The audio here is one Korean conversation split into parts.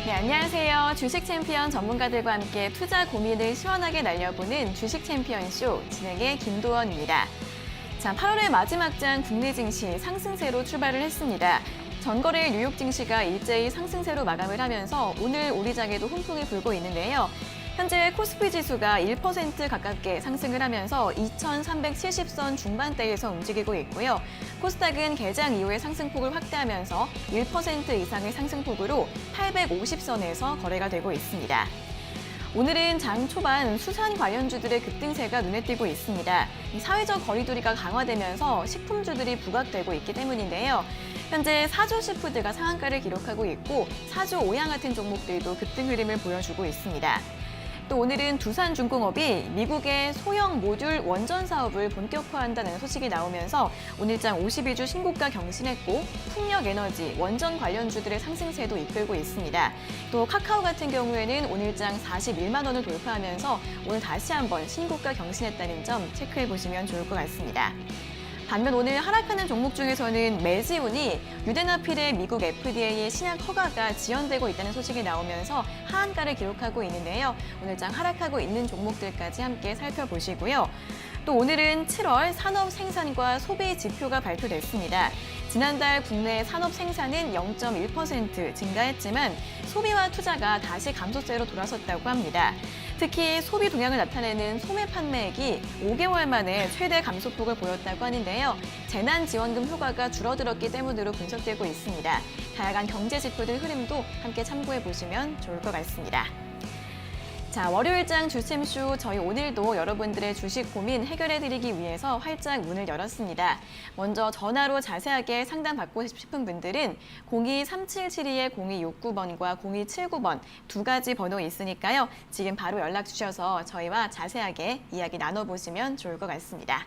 네, 안녕하세요. 주식 챔피언 전문가들과 함께 투자 고민을 시원하게 날려보는 주식 챔피언쇼 진행의 김도원입니다. 자, 8월의 마지막 장 국내 증시 상승세로 출발을 했습니다. 전거래 뉴욕 증시가 일제히 상승세로 마감을 하면서 오늘 우리 장에도 훈풍이 불고 있는데요. 현재 코스피 지수가 1% 가깝게 상승을 하면서 2,370선 중반대에서 움직이고 있고요. 코스닥은 개장 이후에 상승폭을 확대하면서 1% 이상의 상승폭으로 850선에서 거래가 되고 있습니다. 오늘은 장 초반 수산 관련주들의 급등세가 눈에 띄고 있습니다. 사회적 거리두기가 강화되면서 식품주들이 부각되고 있기 때문인데요. 현재 사조 시푸드가 상한가를 기록하고 있고 사조 오양 같은 종목들도 급등 흐름을 보여주고 있습니다. 또 오늘은 두산중공업이 미국의 소형 모듈 원전 사업을 본격화한다는 소식이 나오면서 오늘장 52주 신고가 경신했고 풍력에너지, 원전 관련주들의 상승세도 이끌고 있습니다. 또 카카오 같은 경우에는 오늘장 41만 원을 돌파하면서 오늘 다시 한번 신고가 경신했다는 점 체크해 보시면 좋을 것 같습니다. 반면 오늘 하락하는 종목 중에서는 메지운이 유대나필의 미국 FDA의 신약 허가가 지연되고 있다는 소식이 나오면서 하한가를 기록하고 있는데요. 오늘장 하락하고 있는 종목들까지 함께 살펴보시고요. 또 오늘은 7월 산업 생산과 소비 지표가 발표됐습니다. 지난달 국내 산업 생산은 0.1% 증가했지만 소비와 투자가 다시 감소세로 돌아섰다고 합니다. 특히 소비 동향을 나타내는 소매 판매액이 5개월 만에 최대 감소폭을 보였다고 하는데요. 재난지원금 효과가 줄어들었기 때문으로 분석되고 있습니다. 다양한 경제 지표들 흐름도 함께 참고해 보시면 좋을 것 같습니다. 자, 월요일장 주챔쇼 저희 오늘도 여러분들의 주식 고민 해결해드리기 위해서 활짝 문을 열었습니다. 먼저 전화로 자세하게 상담받고 싶은 분들은 02-3772-0269번과 0279번 두 가지 번호 있으니까요. 지금 바로 연락 주셔서 저희와 자세하게 이야기 나눠보시면 좋을 것 같습니다.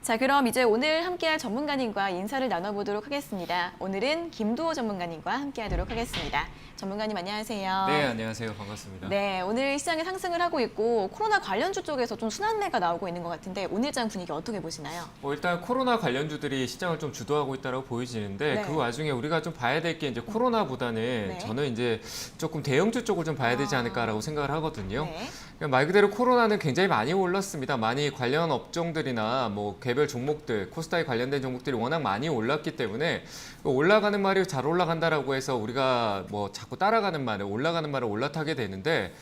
자, 그럼 이제 오늘 함께할 전문가님과 인사를 나눠보도록 하겠습니다. 오늘은 김도호 전문가님과 함께하도록 하겠습니다. 전문가님 안녕하세요. 네, 안녕하세요. 반갑습니다. 네, 오늘 시장이 상승을 하고 있고 코로나 관련주 쪽에서 좀 순환매가 나오고 있는 것 같은데 오늘 장 분위기 어떻게 보시나요? 일단 코로나 관련주들이 시장을 좀 주도하고 있다고 보여지는데 네. 그 와중에 우리가 좀 봐야 될 게 이제 코로나보다는 네. 저는 이제 조금 대형주 쪽을 좀 봐야 되지 않을까라고 생각을 하거든요. 네. 그러니까 말 그대로 코로나는 굉장히 많이 올랐습니다. 많이 관련 업종들이나 뭐 개별 종목들, 코스닥에 관련된 종목들이 워낙 많이 올랐기 때문에 올라가는 말이 잘 올라간다라고 해서 우리가 뭐 자꾸 따라가는 말에 올라가는 말을 올라타게 되는데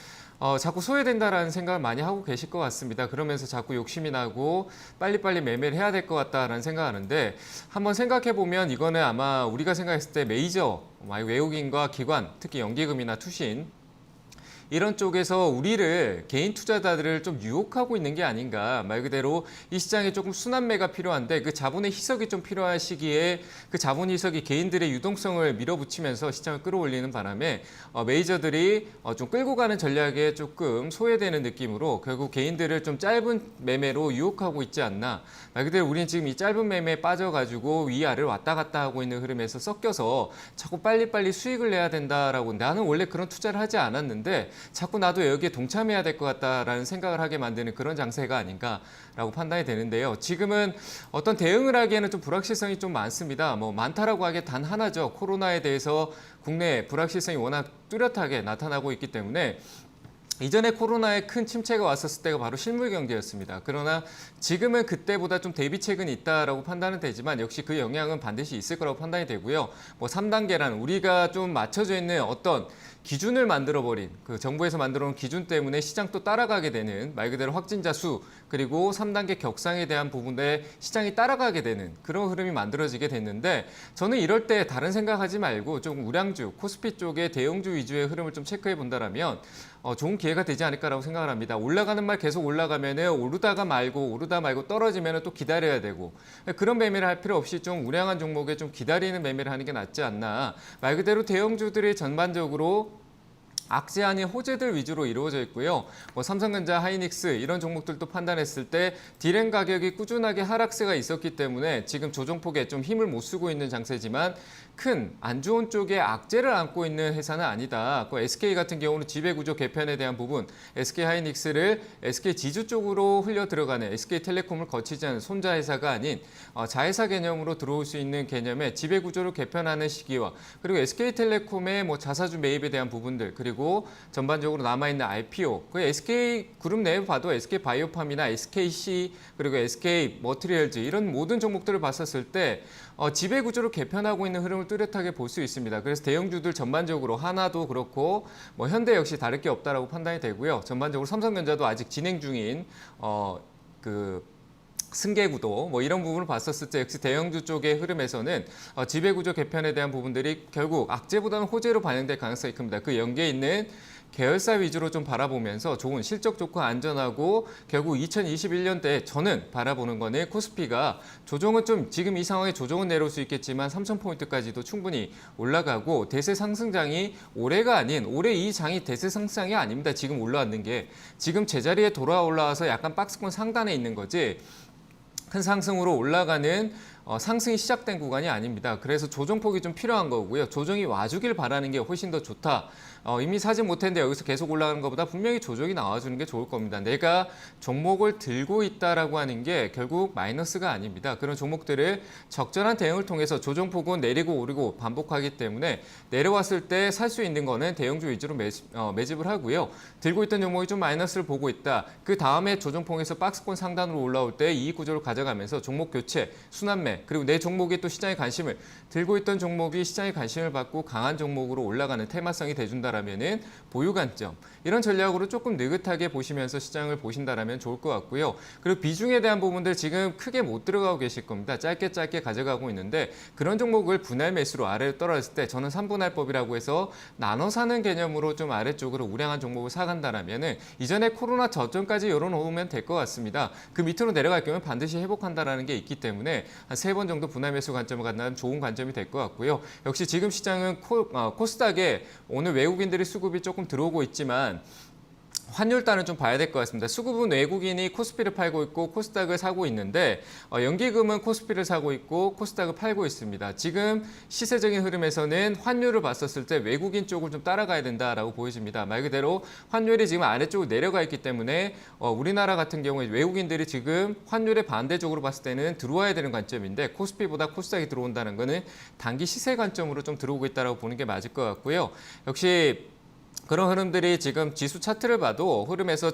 자꾸 소외된다라는 생각을 많이 하고 계실 것 같습니다. 그러면서 자꾸 욕심이 나고 빨리빨리 매매를 해야 될 것 같다라는 생각하는데 한번 생각해 보면 이거는 아마 우리가 생각했을 때 메이저 외국인과 기관, 특히 연기금이나 투신 이런 쪽에서 우리를 개인 투자자들을 좀 유혹하고 있는 게 아닌가. 말 그대로 이 시장에 조금 순환매가 필요한데 그 자본의 희석이 좀 필요한 시기에 그 자본 희석이 개인들의 유동성을 밀어붙이면서 시장을 끌어올리는 바람에 메이저들이 좀 끌고 가는 전략에 조금 소외되는 느낌으로 결국 개인들을 좀 짧은 매매로 유혹하고 있지 않나. 말 그대로 우리는 지금 이 짧은 매매에 빠져가지고 위아래를 왔다 갔다 하고 있는 흐름에서 섞여서 자꾸 빨리빨리 수익을 내야 된다라고 나는 원래 그런 투자를 하지 않았는데 자꾸 나도 여기에 동참해야 될 것 같다라는 생각을 하게 만드는 그런 장세가 아닌가라고 판단이 되는데요. 지금은 어떤 대응을 하기에는 좀 불확실성이 좀 많습니다. 뭐 많다라고 하기에 단 하나죠. 코로나에 대해서 국내 불확실성이 워낙 뚜렷하게 나타나고 있기 때문에 이전에 코로나에 큰 침체가 왔었을 때가 바로 실물 경제였습니다. 그러나 지금은 그때보다 좀 대비책은 있다라고 판단은 되지만 역시 그 영향은 반드시 있을 거라고 판단이 되고요. 뭐 3단계란 우리가 좀 맞춰져 있는 어떤 기준을 만들어버린 그 정부에서 만들어놓은 기준 때문에 시장 또 따라가게 되는 말 그대로 확진자 수 그리고 3단계 격상에 대한 부분에 시장이 따라가게 되는 그런 흐름이 만들어지게 됐는데 저는 이럴 때 다른 생각하지 말고 좀 우량주, 코스피 쪽의 대형주 위주의 흐름을 좀 체크해 본다라면 좋은 기회가 되지 않을까라고 생각을 합니다. 올라가는 말 계속 오르다 말고 떨어지면 또 기다려야 되고 그런 매매를 할 필요 없이 좀 우량한 종목에 좀 기다리는 매매를 하는 게 낫지 않나. 말 그대로 대형주들이 전반적으로 악재 아닌 호재들 위주로 이루어져 있고요. 뭐 삼성전자, 하이닉스 이런 종목들도 판단했을 때 디램 가격이 꾸준하게 하락세가 있었기 때문에 지금 조정폭에 좀 힘을 못 쓰고 있는 장세지만 큰 안 좋은 쪽에 악재를 안고 있는 회사는 아니다. 그 SK 같은 경우는 지배구조 개편에 대한 부분, SK 하이닉스를 SK 지주 쪽으로 흘려 들어가는 SK텔레콤을 거치지 않은 손자 회사가 아닌 자회사 개념으로 들어올 수 있는 개념의 지배구조를 개편하는 시기와 그리고 SK텔레콤의 뭐 자사주 매입에 대한 부분들 그리고 전반적으로 남아있는 IPO, 그 SK 그룹 내에 봐도 SK 바이오팜이나 SKC 그리고 SK 머티리얼즈 이런 모든 종목들을 봤었을 때 지배구조를 개편하고 있는 흐름을 뚜렷하게 볼 수 있습니다. 그래서 대형주들 전반적으로 하나도 그렇고 뭐 현대 역시 다를 게 없다라고 판단이 되고요. 전반적으로 삼성전자도 아직 진행 중인 그 승계구도 뭐 이런 부분을 봤었을 때 역시 대형주 쪽의 흐름에서는 지배구조 개편에 대한 부분들이 결국 악재보다는 호재로 반영될 가능성이 큽니다. 그 연계에 있는 계열사 위주로 좀 바라보면서 좋은 실적 좋고 안전하고 결국 2021년대 저는 바라보는 거는 코스피가 조정은 좀 지금 이 상황에 조정은 내려올 수 있겠지만 3,000포인트까지도 충분히 올라가고 대세 상승장이 올해가 아닌 올해 이 장이 대세 상승장이 아닙니다. 지금 올라왔는 게 지금 제자리에 돌아 올라와서 약간 박스권 상단에 있는 거지 큰 상승으로 올라가는 상승이 시작된 구간이 아닙니다. 그래서 조정폭이 좀 필요한 거고요. 조정이 와주길 바라는 게 훨씬 더 좋다. 이미 사지 못했는데 여기서 계속 올라가는 것보다 분명히 조정이 나와주는 게 좋을 겁니다. 내가 종목을 들고 있다라고 하는 게 결국 마이너스가 아닙니다. 그런 종목들을 적절한 대응을 통해서 조정폭은 내리고 오르고 반복하기 때문에 내려왔을 때 살 수 있는 거는 대형주 위주로 매집을 하고요. 들고 있던 종목이 좀 마이너스를 보고 있다. 그 다음에 조정폭에서 박스권 상단으로 올라올 때 이익 구조를 가져가면서 종목 교체, 순환매 그리고 내 종목이 또 시장의 관심을 들고 있던 종목이 시장의 관심을 받고 강한 종목으로 올라가는 테마성이 돼준다라면은 보유 관점 이런 전략으로 조금 느긋하게 보시면서 시장을 보신다라면 좋을 것 같고요. 그리고 비중에 대한 부분들 지금 크게 못 들어가고 계실 겁니다. 짧게 가져가고 있는데 그런 종목을 분할 매수로 아래로 떨어졌을 때 저는 3분할법이라고 해서 나눠 사는 개념으로 좀 아래쪽으로 우량한 종목을 사간다라면은 이전에 코로나 저점까지 열어놓으면 될 것 같습니다. 그 밑으로 내려갈 경우는 반드시 회복한다라는 게 있기 때문에 한 3번 정도 분할 매수 관점을 갖는 좋은 관점이 될 것 같고요. 역시 지금 시장은 코스닥에 오늘 외국인들의 수급이 조금 들어오고 있지만 환율단은 좀 봐야 될 것 같습니다. 수급은 외국인이 코스피를 팔고 있고 코스닥을 사고 있는데 연기금은 코스피를 사고 있고 코스닥을 팔고 있습니다. 지금 시세적인 흐름에서는 환율을 봤었을 때 외국인 쪽을 좀 따라가야 된다라고 보여집니다. 말 그대로 환율이 지금 아래쪽으로 내려가 있기 때문에 우리나라 같은 경우에 외국인들이 지금 환율에 반대쪽으로 봤을 때는 들어와야 되는 관점인데 코스피보다 코스닥이 들어온다는 거는 단기 시세 관점으로 좀 들어오고 있다고 보는 게 맞을 것 같고요. 역시 그런 흐름들이 지금 지수 차트를 봐도 흐름에서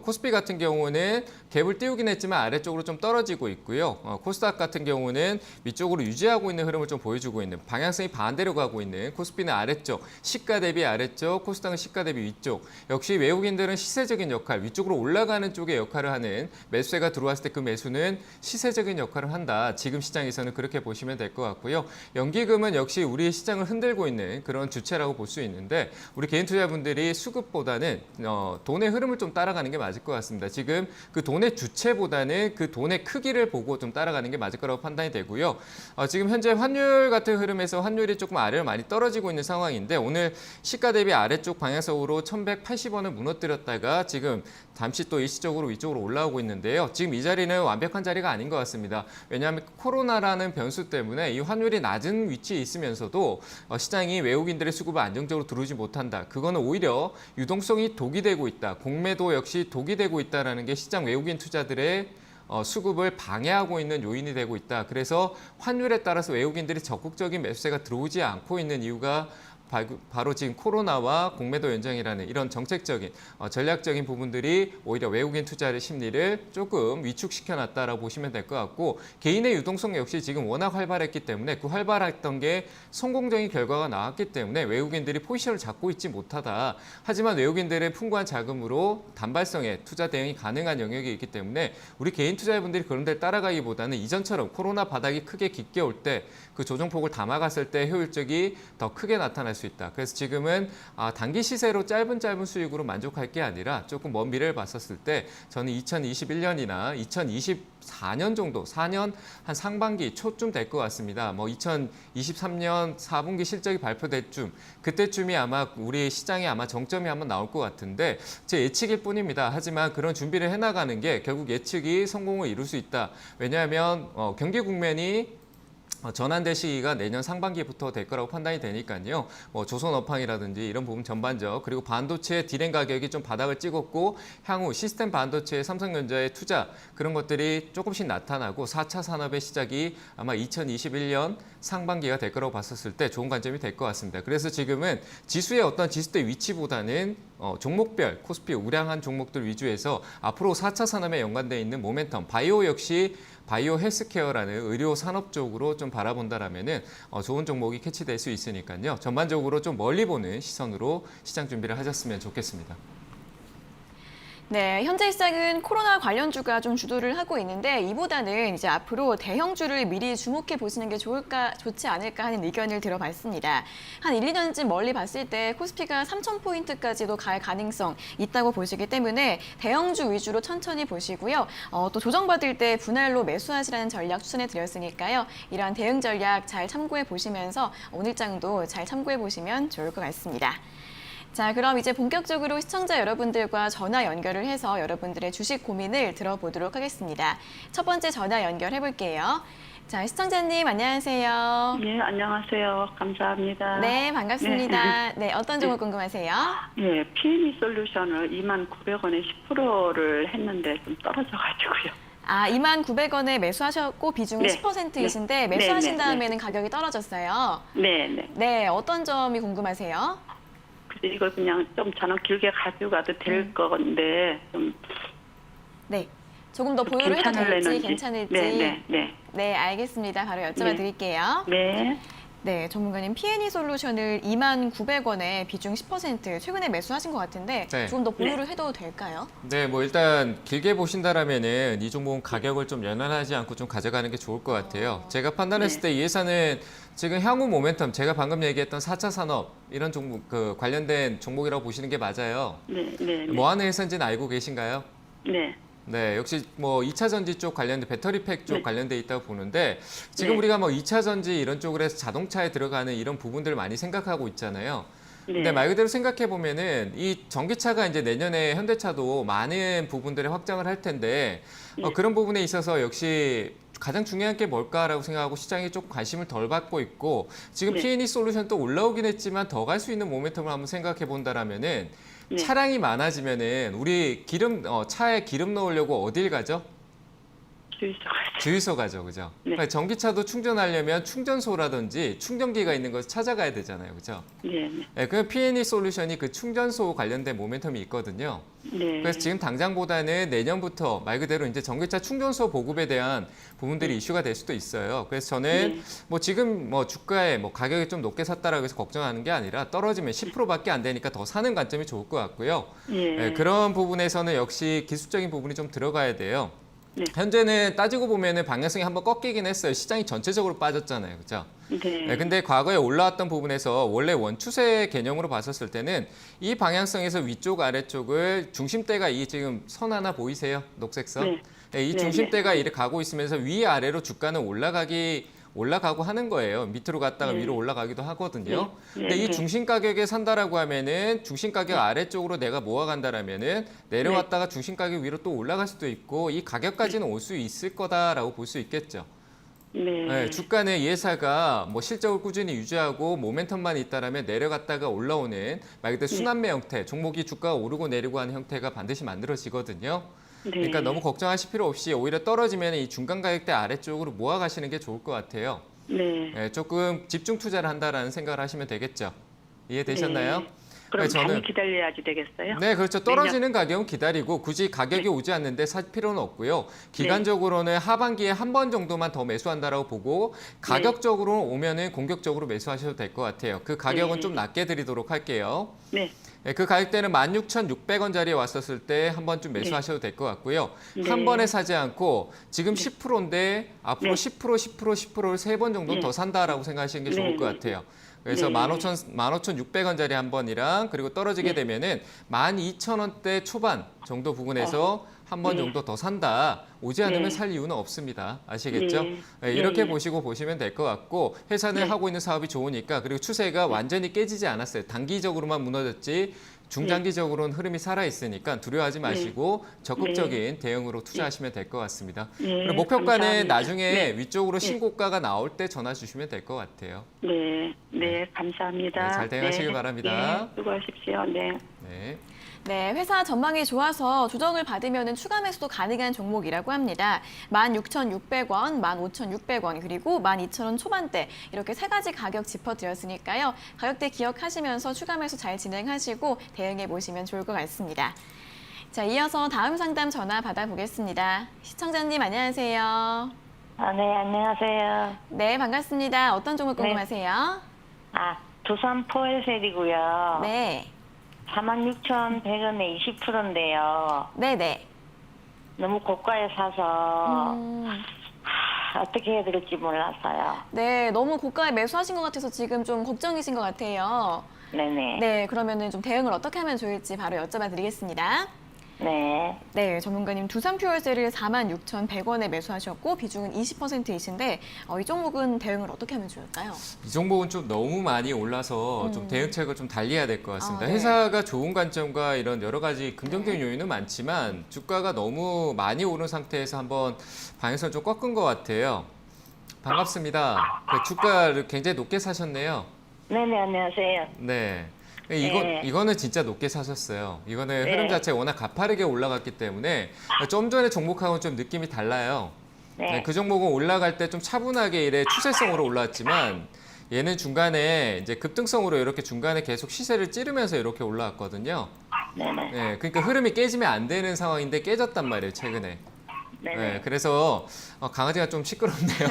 코스피 같은 경우는 갭을 띄우긴 했지만 아래쪽으로 좀 떨어지고 있고요. 코스닥 같은 경우는 위쪽으로 유지하고 있는 흐름을 좀 보여주고 있는 방향성이 반대로 가고 있는 코스피는 아래쪽, 시가 대비 아래쪽, 코스닥은 시가 대비 위쪽. 역시 외국인들은 시세적인 역할, 위쪽으로 올라가는 쪽의 역할을 하는 매수세가 들어왔을 때 그 매수는 시세적인 역할을 한다. 지금 시장에서는 그렇게 보시면 될 것 같고요. 연기금은 역시 우리 시장을 흔들고 있는 그런 주체라고 볼 수 있는데 우리 개인 투자분들이 수급보다는 돈의 흐름을 좀 따라가는 게 맞을 것 같습니다. 지금 그 돈의 주체보다는 그 돈의 크기를 보고 좀 따라가는 게 맞을 거라고 판단이 되고요. 지금 현재 환율 같은 흐름에서 환율이 조금 아래로 많이 떨어지고 있는 상황인데 오늘 시가 대비 아래쪽 방향성으로 1,180원을 무너뜨렸다가 지금 잠시 또 일시적으로 위쪽으로 올라오고 있는데요. 지금 이 자리는 완벽한 자리가 아닌 것 같습니다. 왜냐하면 코로나라는 변수 때문에 이 환율이 낮은 위치에 있으면서도 시장이 외국인들의 수급을 안정적으로 들어오지 못한다. 그거는 오히려 유동성이 독이 되고 있다. 공매도 역시 독이 되고 있다는 게 시장 외국인 투자들의 수급을 방해하고 있는 요인이 되고 있다. 그래서 환율에 따라서 외국인들이 적극적인 매수세가 들어오지 않고 있는 이유가 바로 지금 코로나와 공매도 연장이라는 이런 정책적인 전략적인 부분들이 오히려 외국인 투자의 심리를 조금 위축시켜놨다라고 보시면 될 것 같고 개인의 유동성 역시 지금 워낙 활발했기 때문에 그 활발했던 게 성공적인 결과가 나왔기 때문에 외국인들이 포지션을 잡고 있지 못하다. 하지만 외국인들의 풍부한 자금으로 단발성의 투자 대응이 가능한 영역이 있기 때문에 우리 개인 투자자분들이 그런 데를 따라가기보다는 이전처럼 코로나 바닥이 크게 깊게 올 때 그 조정폭을 담아갔을 때 효율적이 더 크게 나타날 수 있다. 그래서 지금은 단기 시세로 짧은 수익으로 만족할 게 아니라 조금 먼 미래를 봤었을 때 저는 2021년이나 2024년 정도, 4년 한 상반기 초쯤 될 것 같습니다. 뭐 2023년 4분기 실적이 발표될 쯤, 그때쯤이 아마 우리 시장에 아마 정점이 한번 나올 것 같은데 제 예측일 뿐입니다. 하지만 그런 준비를 해나가는 게 결국 예측이 성공을 이룰 수 있다. 왜냐하면 경기 국면이 전환될 시기가 내년 상반기부터 될 거라고 판단이 되니까요. 조선업황이라든지 이런 부분 전반적, 그리고 반도체 디램 가격이 좀 바닥을 찍었고 향후 시스템 반도체 삼성전자의 투자 그런 것들이 조금씩 나타나고 4차 산업의 시작이 아마 2021년 상반기가 될 거라고 봤었을 때 좋은 관점이 될 것 같습니다. 그래서 지금은 지수의 어떤 지수대 위치보다는 종목별 코스피 우량한 종목들 위주에서 앞으로 4차 산업에 연관되어 있는 모멘텀, 바이오 역시 바이오 헬스케어라는 의료 산업 쪽으로 좀 바라본다라면은 좋은 종목이 캐치될 수 있으니까요. 전반적으로 좀 멀리 보는 시선으로 시장 준비를 하셨으면 좋겠습니다. 네, 현재 시장은 코로나 관련주가 좀 주도를 하고 있는데 이보다는 이제 앞으로 대형주를 미리 주목해 보시는 게 좋지 않을까 하는 의견을 들어봤습니다. 한 1, 2년쯤 멀리 봤을 때 코스피가 3,000포인트까지도 갈 가능성 있다고 보시기 때문에 대형주 위주로 천천히 보시고요. 또 조정받을 때 분할로 매수하시라는 전략 추천해 드렸으니까요. 이러한 대응 전략 잘 참고해 보시면서 오늘장도 잘 참고해 보시면 좋을 것 같습니다. 자, 그럼 이제 본격적으로 시청자 여러분들과 전화 연결을 해서 여러분들의 주식 고민을 들어보도록 하겠습니다. 첫 번째 전화 연결해 볼게요. 자, 시청자님 안녕하세요. 네, 안녕하세요. 감사합니다. 네, 반갑습니다. 네, 어떤 종목 궁금하세요? 네, P&E 솔루션을 29,900원에 10%를 했는데 좀 떨어져가지고요. 29,900원에 매수하셨고 비중은 네, 10%이신데 네, 매수하신 네, 다음에는 가격이 떨어졌어요. 네, 네. 네, 어떤 점이 궁금하세요? 그래서 이거 그냥 좀 저는 길게 가지고 가도 될 건데 좀 네, 조금 더 보유를 해도 될지 괜찮을지. 네. 네, 알겠습니다. 바로 여쭤봐 네. 드릴게요. 네. 네, 전문가님 P&E 솔루션을 29,900원에 비중 10% 최근에 매수하신 것 같은데 네. 조금 더 보유를 해도 될까요? 네, 뭐 일단 길게 보신다라면은 이 종목은 가격을 좀 연연하지 않고 좀 가져가는 게 좋을 것 같아요. 제가 판단했을 때 이 회사는 지금 향후 모멘텀, 제가 방금 얘기했던 4차 산업 이런 종목 관련된 종목이라고 보시는 게 맞아요. 네. 뭐 하는 회사인지는 알고 계신가요? 네. 네, 역시 뭐 2차 전지 쪽 관련된 배터리팩 쪽 네. 관련돼 있다고 보는데 지금 네. 우리가 뭐 2차 전지 이런 쪽으로 해서 자동차에 들어가는 이런 부분들을 많이 생각하고 있잖아요. 근데 네. 말 그대로 생각해 보면은 이 전기차가 이제 내년에 현대차도 많은 부분들을 확장을 할 텐데 네. 그런 부분에 있어서 역시 가장 중요한 게 뭘까라고 생각하고 시장이 조금 관심을 덜 받고 있고 지금 네. P&E 솔루션 또 올라오긴 했지만 더 갈 수 있는 모멘텀을 한번 생각해 본다라면은 네. 차량이 많아지면은 우리 차에 기름 넣으려고 어딜 가죠? 주유소 가죠, 그죠? 네. 그러니까 전기차도 충전하려면 충전소라든지 충전기가 있는 것을 찾아가야 되잖아요, 그죠? 네. 네, 그 P&E 솔루션이 그 충전소 관련된 모멘텀이 있거든요. 네. 그래서 지금 당장보다는 내년부터 말 그대로 이제 전기차 충전소 보급에 대한 부분들이 이슈가 될 수도 있어요. 그래서 저는 네. 뭐 지금 뭐 주가에 뭐 가격이 좀 높게 샀다라고 해서 걱정하는 게 아니라 떨어지면 10%밖에 안 되니까 더 사는 관점이 좋을 것 같고요. 네. 네, 그런 부분에서는 역시 기술적인 부분이 좀 들어가야 돼요. 네. 현재는 따지고 보면은 방향성이 한번 꺾이긴 했어요. 시장이 전체적으로 빠졌잖아요, 그죠? 네. 네, 근데 과거에 올라왔던 부분에서 원래 원추세 개념으로 봤었을 때는 이 방향성에서 위쪽 아래쪽을 중심대가 이 지금 선 하나 보이세요? 녹색 선? 네. 네, 이 네, 중심대가 이렇게 가고 있으면서 위아래로 주가는 올라가고 하는 거예요. 밑으로 갔다가 네. 위로 올라가기도 하거든요. 네. 근데 이 네. 중심 가격에 산다라고 하면은 중심 가격 아래쪽으로 내가 모아간다라면은 내려왔다가 중심 가격 위로 또 올라갈 수도 있고 이 가격까지는 올 수 있을 거다라고 볼 수 있겠죠. 네. 네, 주가는 이 회사가 뭐 실적을 꾸준히 유지하고 모멘텀만 있다라면 내려갔다가 올라오는 말 그대로 순환매 형태, 종목이 주가가 오르고 내리고 하는 형태가 반드시 만들어지거든요. 네. 그러니까 너무 걱정하실 필요 없이 오히려 떨어지면 이 중간 가격대 아래쪽으로 모아가시는 게 좋을 것 같아요. 네. 네, 조금 집중 투자를 한다라는 생각을 하시면 되겠죠. 이해되셨나요? 네. 그럼 저는 많이 기다려야지 되겠어요? 네, 그렇죠. 떨어지는 가격은 기다리고 굳이 가격이 오지 않는데 살 필요는 없고요. 기간적으로는 하반기에 한 번 정도만 더 매수한다라고 보고 가격적으로 오면은 공격적으로 매수하셔도 될 것 같아요. 그 가격은 네. 좀 낮게 드리도록 할게요. 네. 네, 그 가격대는 16,600원짜리에 왔었을 때 한 번쯤 매수하셔도 될 것 같고요. 네. 한 번에 사지 않고 지금 10%인데 앞으로 네. 10%를 세 번 정도 네. 더 산다라고 생각하시는 게 좋을 네. 것 같아요. 그래서 네. 15,600원짜리 한 번이랑 그리고 떨어지게 네. 되면은 12,000원대 초반 정도 부근에서 한 번 네. 정도 더 산다. 오지 않으면 네. 살 이유는 없습니다. 아시겠죠? 네. 네, 이렇게 네. 보시면 될 것 같고 회사는 네. 하고 있는 사업이 좋으니까 그리고 추세가 완전히 깨지지 않았어요. 단기적으로만 무너졌지 중장기적으로는 흐름이 살아있으니까 두려워하지 마시고 적극적인 대응으로 투자하시면 될 것 같습니다. 네, 그리고 목표가는 감사합니다. 나중에 네. 위쪽으로 네. 신고가가 나올 때 전화 주시면 될 것 같아요. 네, 감사합니다. 네, 잘 대응하시길 바랍니다. 네, 수고하십시오. 네. 네. 네, 회사 전망이 좋아서 조정을 받으면 추가 매수도 가능한 종목이라고 합니다. 16,600원, 15,600원, 그리고 12,000원 초반대 이렇게 세 가지 가격 짚어드렸으니까요. 가격대 기억하시면서 추가 매수 잘 진행하시고 대응해 보시면 좋을 것 같습니다. 자, 이어서 다음 상담 전화 받아보겠습니다. 시청자님 안녕하세요. 네, 안녕하세요. 네, 반갑습니다. 어떤 종목 궁금하세요? 두산 포엘셀이고요. 네, 46,100원에 20%인데요. 네네. 너무 고가에 사서 음, 어떻게 해야 될지 몰라서요. 네, 너무 고가에 매수하신 것 같아서 지금 좀 걱정이신 것 같아요. 네네. 네, 그러면은 좀 대응을 어떻게 하면 좋을지 바로 여쭤봐 드리겠습니다. 네. 네, 전문가님 두산 퓨어셀을 46,100원에 매수하셨고 비중은 20%이신데 이 종목은 대응을 어떻게 하면 좋을까요? 이 종목은 좀 너무 많이 올라서 좀 대응책을 좀 달리해야 될 것 같습니다. 네. 회사가 좋은 관점과 이런 여러 가지 긍정적인 요인은 많지만 주가가 너무 많이 오른 상태에서 한번 방향성을 좀 꺾은 것 같아요. 반갑습니다. 주가를 굉장히 높게 사셨네요. 네네, 안녕하세요. 네. 네. 이거는 진짜 높게 사셨어요. 이거는 네. 흐름 자체가 워낙 가파르게 올라갔기 때문에 좀 전에 종목하고는 좀 느낌이 달라요. 네. 그 종목은 올라갈 때 좀 차분하게 이래 추세성으로 올라왔지만 얘는 중간에 이제 급등성으로 이렇게 중간에 계속 시세를 찌르면서 이렇게 올라왔거든요. 네네. 네, 그러니까 흐름이 깨지면 안 되는 상황인데 깨졌단 말이에요, 최근에. 네네. 네, 그래서 강아지가 좀 시끄럽네요.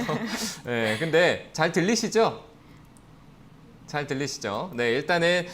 네, 근데 잘 들리시죠? 잘 들리시죠? 네, 일단은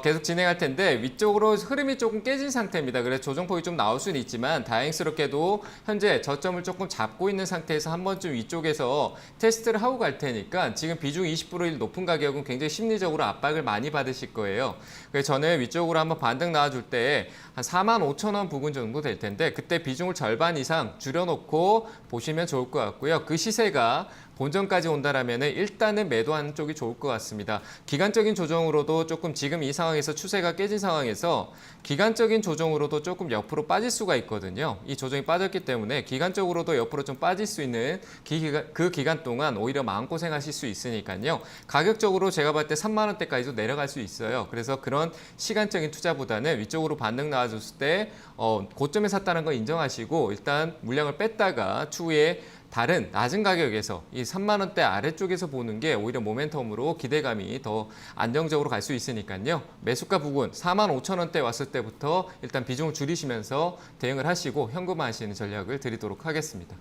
계속 진행할 텐데 위쪽으로 흐름이 조금 깨진 상태입니다. 그래서 조정폭이 좀 나올 수는 있지만 다행스럽게도 현재 저점을 조금 잡고 있는 상태에서 한 번쯤 위쪽에서 테스트를 하고 갈 테니까 지금 비중 20%일 높은 가격은 굉장히 심리적으로 압박을 많이 받으실 거예요. 그래서 저는 위쪽으로 한번 반등 나와줄 때 한 45,000원 부근 정도 될 텐데 그때 비중을 절반 이상 줄여놓고 보시면 좋을 것 같고요. 그 시세가 본전까지 온다라면 일단은 매도하는 쪽이 좋을 것 같습니다. 기간적인 조정으로도 조금 지금 이 상황에서 추세가 깨진 상황에서 기간적인 조정으로도 조금 옆으로 빠질 수가 있거든요. 이 조정이 빠졌기 때문에 기간적으로도 옆으로 좀 빠질 수 있는 그 기간 동안 오히려 마음고생하실 수 있으니까요. 가격적으로 제가 봤을 때 3만 원대까지도 내려갈 수 있어요. 그래서 그런 시간적인 투자보다는 위쪽으로 반등 나와줬을 때 고점에 샀다는 거 인정하시고 일단 물량을 뺐다가 추후에 다른 낮은 가격에서 이 3만 원대 아래쪽에서 보는 게 오히려 모멘텀으로 기대감이 더 안정적으로 갈 수 있으니까요. 매수가 부근 4만 5천 원대 왔을 때부터 일단 비중을 줄이시면서 대응을 하시고 현금화하시는 전략을 드리도록 하겠습니다.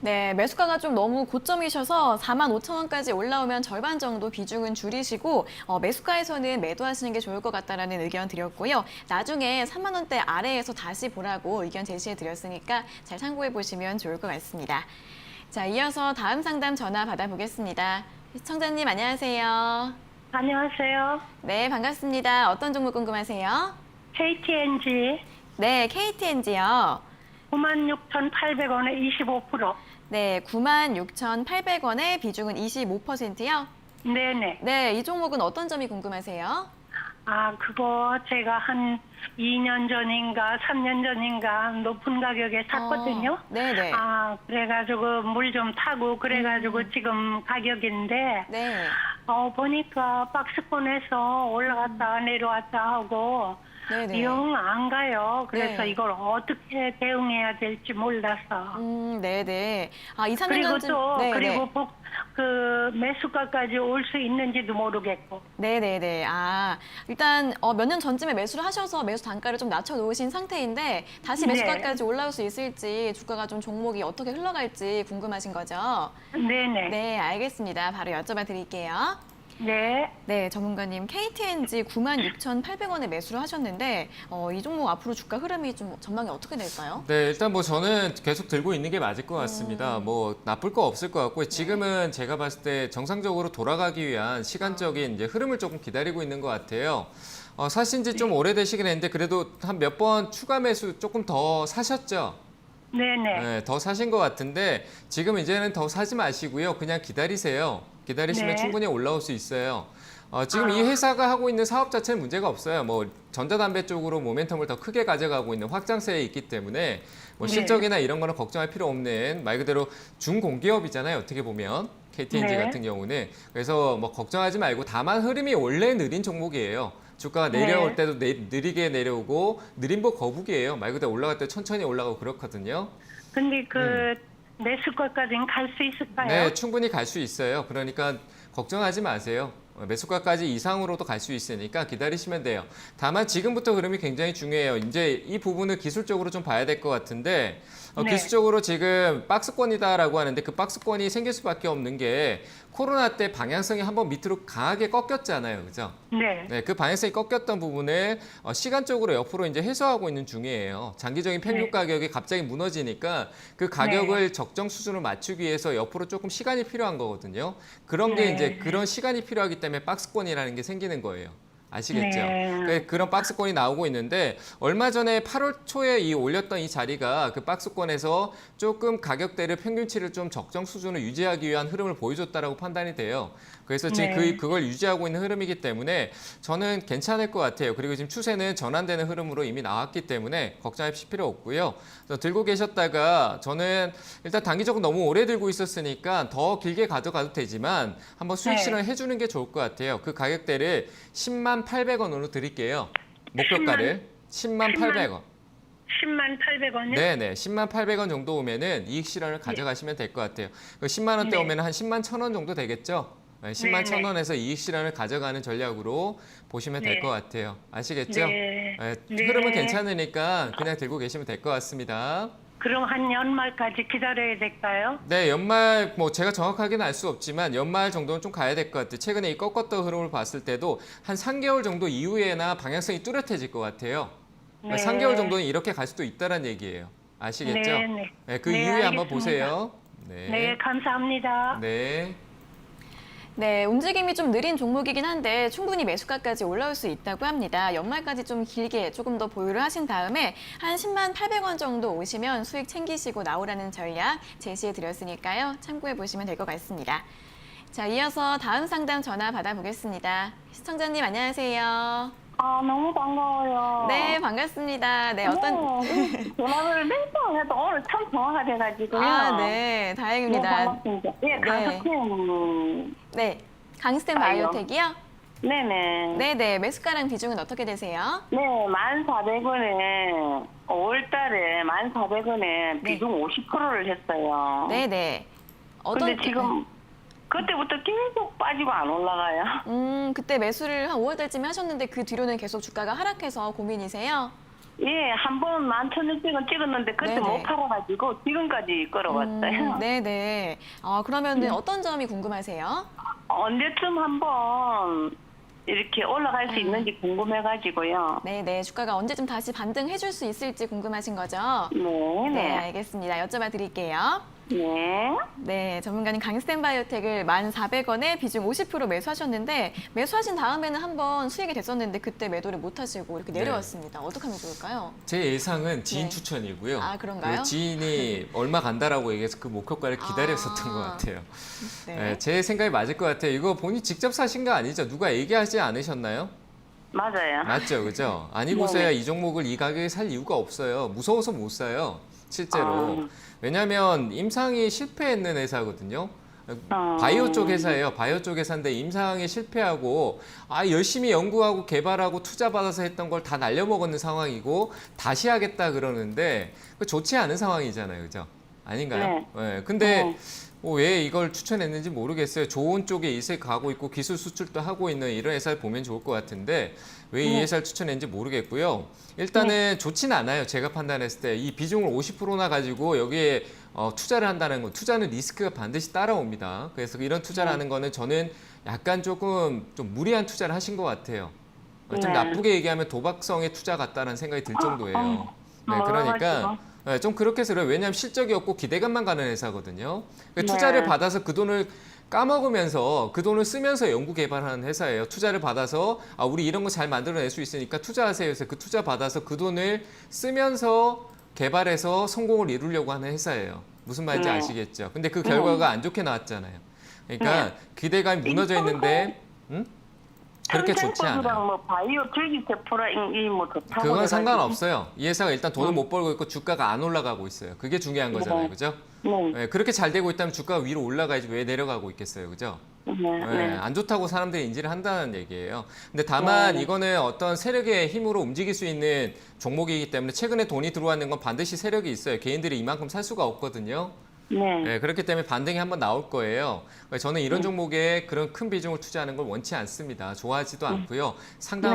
네, 매수가가 좀 너무 고점이셔서 45,000원까지 올라오면 절반 정도 비중은 줄이시고 매수가에서는 매도하시는 게 좋을 것 같다라는 의견 드렸고요. 나중에 3만 원대 아래에서 다시 보라고 의견 제시해 드렸으니까 잘 참고해 보시면 좋을 것 같습니다. 자, 이어서 다음 상담 전화 받아보겠습니다. 시청자님 안녕하세요. 안녕하세요. 네, 반갑습니다. 어떤 종목 궁금하세요? KTNG 네, KTNG요. 96,800원에 25%. 네, 96,800원에 비중은 25%요. 네네. 네, 이 종목은 어떤 점이 궁금하세요? 그거 제가 한 2년 전인가 3년 전인가 높은 가격에 샀거든요. 네네. 그래가지고 물 좀 타고 그래가지고 지금 가격인데 네. 보니까 박스권에서 올라갔다 내려왔다 하고 네네. 영 안 가요. 그래서 네. 이걸 어떻게 대응해야 될지 몰라서. 네네. 아, 2, 3년 그리고 전쯤. 또 네네. 그리고 그 매수가까지 올 수 있는지도 모르겠고. 네네네. 아, 일단 몇 년 전쯤에 매수를 하셔서 매수 단가를 좀 낮춰놓으신 상태인데 다시 네. 매수가까지 올라올 수 있을지 주가가 좀 종목이 어떻게 흘러갈지 궁금하신 거죠? 네네. 네, 알겠습니다. 바로 여쭤봐 드릴게요. 네. 네, 전문가님 KTNG 96,800원에 매수를 하셨는데 이 종목 앞으로 주가 흐름이 좀 전망이 어떻게 될까요? 네, 일단 뭐 저는 계속 들고 있는 게 맞을 것 같습니다. 뭐 나쁠 거 없을 것 같고 지금은 제가 봤을 때 정상적으로 돌아가기 위한 시간적인 이제 흐름을 조금 기다리고 있는 것 같아요. 사신 지 좀 오래되시긴 했는데 그래도 한 몇 번 추가 매수 조금 더 사셨죠? 네네. 네, 더 사신 것 같은데 지금 이제는 더 사지 마시고요. 그냥 기다리세요. 기다리시면 네. 충분히 올라올 수 있어요. 지금 이 회사가 하고 있는 사업 자체는 문제가 없어요. 뭐 전자담배 쪽으로 모멘텀을 더 크게 가져가고 있는 확장세에 있기 때문에 뭐 네. 실적이나 이런 거는 걱정할 필요 없는 말 그대로 중공기업이잖아요. 어떻게 보면 KTNG 네. 같은 경우는 그래서 뭐 걱정하지 말고 다만 흐름이 원래 느린 종목이에요. 주가가 내려올 네. 때도 느리게 내려오고 느린 법 거북이에요. 말 그대로 올라갈 때 천천히 올라가고 그렇거든요. 근데 그 매수가까지는 갈 수 있을까요? 네, 충분히 갈 수 있어요. 그러니까 걱정하지 마세요. 매수가까지 이상으로도 갈 수 있으니까 기다리시면 돼요. 다만 지금부터 흐름이 굉장히 중요해요. 이제 이 부분을 기술적으로 좀 봐야 될 것 같은데 네. 기술적으로 지금 박스권이다라고 하는데 그 박스권이 생길 수밖에 없는 게 코로나 때 방향성이 한번 밑으로 강하게 꺾였잖아요. 그죠? 네. 네, 그 방향성이 꺾였던 부분을 시간적으로 옆으로 이제 해소하고 있는 중이에요. 장기적인 평균 네. 가격이 갑자기 무너지니까 그 가격을 적정 수준으로 맞추기 위해서 옆으로 조금 시간이 필요한 거거든요. 그런 게 네. 이제 그런 시간이 필요하기 때문에 박스권이라는 게 생기는 거예요. 아시겠죠? 네. 그런 박스권이 나오고 있는데 얼마 전에 8월 초에 이 올렸던 이 자리가 그 박스권에서 조금 가격대를 평균치를 좀 적정 수준을 유지하기 위한 흐름을 보여줬다라고 판단이 돼요. 그래서 지금 네. 그걸 유지하고 있는 흐름이기 때문에 저는 괜찮을 것 같아요. 그리고 지금 추세는 전환되는 흐름으로 이미 나왔기 때문에 걱정하실 필요 없고요. 그래서 들고 계셨다가 저는 일단 단기적으로 너무 오래 들고 있었으니까 더 길게 가져가도 되지만 한번 수익 네. 실현을 해주는 게 좋을 것 같아요. 그 가격대를 10만 800원으로 드릴게요. 목표가를 10만 800원. 10만 800원이요? 네네, 10만 800원 정도 오면은 이익 실현을 가져가시면 될 것 같아요. 그 10만 원대 네. 오면 한 10만 1,000원 정도 되겠죠? 네, 10만 네네. 1,000원에서 이익 실현을 가져가는 전략으로 보시면 될 네. 것 같아요. 아시겠죠? 네. 네. 흐름은 괜찮으니까 그냥 들고 계시면 될 것 같습니다. 그럼 한 연말까지 기다려야 될까요? 네, 연말 뭐 제가 정확하게는 알 수 없지만 연말 정도는 좀 가야 될 것 같아요. 최근에 이 꺾었던 흐름을 봤을 때도 한 3개월 정도 이후에나 방향성이 뚜렷해질 것 같아요. 네. 3개월 정도는 이렇게 갈 수도 있다는 얘기예요. 아시겠죠? 네, 네. 네, 그 네, 이후에 한번 알겠습니다. 보세요. 네, 감사합니다. 네. 네, 움직임이 좀 느린 종목이긴 한데 충분히 매수가까지 올라올 수 있다고 합니다. 연말까지 좀 길게 조금 더 보유를 하신 다음에 한 10만 800원 정도 오시면 수익 챙기시고 나오라는 전략 제시해 드렸으니까요. 참고해 보시면 될 것 같습니다. 자, 이어서 다음 상담 전화 받아보겠습니다. 시청자님 안녕하세요. 너무 반가워요. 네, 반갑습니다. 네, 어떤 전화를 몇 번 해도 오늘 참 전화가 돼가지고요. 네, 네, 다행입니다. 반갑습니다. 예, 네. 강석현. 네, 강스템 아이요. 바이오텍이요? 네네. 네, 매수가랑 비중은 어떻게 되세요? 네, 1,400원에 5월달에 1,400원에 비중 50%를 했어요. 네. 근데 지금 그때부터 계속 빠지고 안 올라가요. 그때 매수를 한 5월달쯤에 하셨는데 그 뒤로는 계속 주가가 하락해서 고민이세요? 예, 한 번 11,000원씩은 찍었는데 그때 네네. 못 팔아가지고 지금까지 끌어왔어요. 네네. 그러면은 어떤 점이 궁금하세요? 언제쯤 한번 이렇게 올라갈 수 있는지 궁금해가지고요. 네네. 주가가 언제쯤 다시 반등해 줄 수 있을지 궁금하신 거죠? 네, 네, 알겠습니다. 여쭤봐 드릴게요. 네. 네, 전문가님 강스템 바이오텍을 1,400원에 비중 50% 매수하셨는데 매수하신 다음에는 한번 수익이 됐었는데 그때 매도를 못 하시고 이렇게 내려왔습니다. 어떻게 하면 좋을까요? 제 예상은 지인 네. 추천이고요. 아, 그런가요? 그 지인이 얼마 간다라고 얘기해서 그 목표가를 기다렸었던 것 같아요. 네. 제 생각이 맞을 것 같아요. 이거 본인 직접 사신 거 아니죠? 누가 얘기하지 않으셨나요? 맞아요. 맞죠, 그죠? 아니고서야 이 종목을 이 가격에 살 이유가 없어요. 무서워서 못 사요, 실제로. 왜냐하면 임상이 실패했는 회사거든요. 바이오 쪽 회사예요. 바이오 쪽 회사인데 임상에 실패하고 열심히 연구하고 개발하고 투자 받아서 했던 걸 다 날려먹었는 상황이고 다시 하겠다 그러는데 좋지 않은 상황이잖아요. 그죠? 아닌가요? 네. 근데 왜 이걸 추천했는지 모르겠어요. 좋은 쪽에 이세 가고 있고 기술 수출도 하고 있는 이런 회사를 보면 좋을 것 같은데 왜 이 회사를 추천했는지 모르겠고요. 일단은 좋지는 않아요. 제가 판단했을 때 이 비중을 50%나 가지고 여기에 투자를 한다는 건 투자는 리스크가 반드시 따라옵니다. 그래서 이런 투자를 하는 거는 저는 약간 조금 좀 무리한 투자를 하신 것 같아요. 좀 나쁘게 얘기하면 도박성의 투자 같다는 생각이 들 정도예요. 네, 그러니까 좀 그렇게 해서 그래요. 왜냐하면 실적이 없고 기대감만 가는 회사거든요. 그러니까 투자를 받아서 그 돈을 까먹으면서 그 돈을 쓰면서 연구 개발하는 회사예요. 투자를 받아서 우리 이런 거 잘 만들어낼 수 있으니까 투자하세요. 그래서 그 투자 받아서 그 돈을 쓰면서 개발해서 성공을 이루려고 하는 회사예요. 무슨 말인지 아시겠죠? 근데 그 결과가 안 좋게 나왔잖아요. 그러니까 기대감이 무너져 있는데 그렇게 좋지 않아요. 뭐 바이오 줄기세포랑 이뭐 좋다고. 그건 상관없어요. 이 회사가 일단 돈을 못 벌고 있고 주가가 안 올라가고 있어요. 그게 중요한 거잖아요. 그죠? 네, 그렇게 잘 되고 있다면 주가가 위로 올라가야지 왜 내려가고 있겠어요. 그죠? 네, 안 좋다고 사람들이 인지를 한다는 얘기예요. 근데 다만 이거는 어떤 세력의 힘으로 움직일 수 있는 종목이기 때문에 최근에 돈이 들어왔는 건 반드시 세력이 있어요. 개인들이 이만큼 살 수가 없거든요. 네, 그렇기 때문에 반등이 한번 나올 거예요. 저는 이런 종목에 그런 큰 비중을 투자하는 걸 원치 않습니다. 좋아하지도 않고요.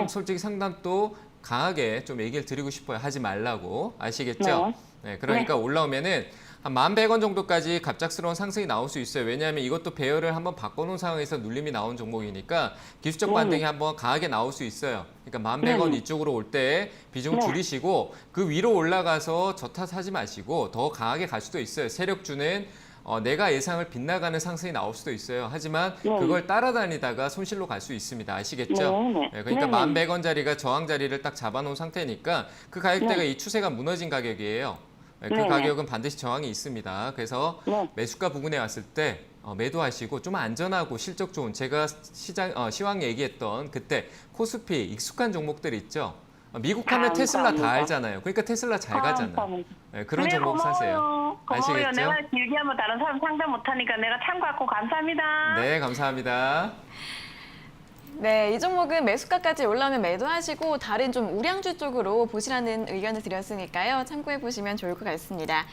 솔직히 상담도 강하게 좀 얘기를 드리고 싶어요. 하지 말라고. 아시겠죠? 네, 그러니까 올라오면은 한 1,100원 정도까지 갑작스러운 상승이 나올 수 있어요. 왜냐하면 이것도 배열을 한번 바꿔놓은 상황에서 눌림이 나온 종목이니까 기술적 반등이 한번 강하게 나올 수 있어요. 그러니까 1,100원 이쪽으로 올 때 비중 줄이시고 그 위로 올라가서 저타 사지 마시고 더 강하게 갈 수도 있어요. 세력주는 내가 예상을 빗나가는 상승이 나올 수도 있어요. 하지만 그걸 따라다니다가 손실로 갈 수 있습니다. 아시겠죠? 네, 그러니까 1,100원짜리가 저항 자리를 딱 잡아놓은 상태니까 그 가격대가 이 추세가 무너진 가격이에요. 그 가격은 반드시 저항이 있습니다. 그래서 매수가 부근에 왔을 때 매도하시고 좀 안전하고 실적 좋은 제가 시황 얘기했던 그때 코스피 익숙한 종목들 있죠. 미국 하면 테슬라 다 알잖아요. 그러니까 테슬라 잘 가잖아요. 네, 그런 종목 사세요. 고마워요. 아시겠죠? 내가 길게 하면 다른 사람 상담 못하니까 내가 참고하고 감사합니다. 네, 감사합니다. 네, 이 종목은 매수가까지 올라오면 매도하시고 다른 좀 우량주 쪽으로 보시라는 의견을 드렸으니까요. 참고해 보시면 좋을 것 같습니다.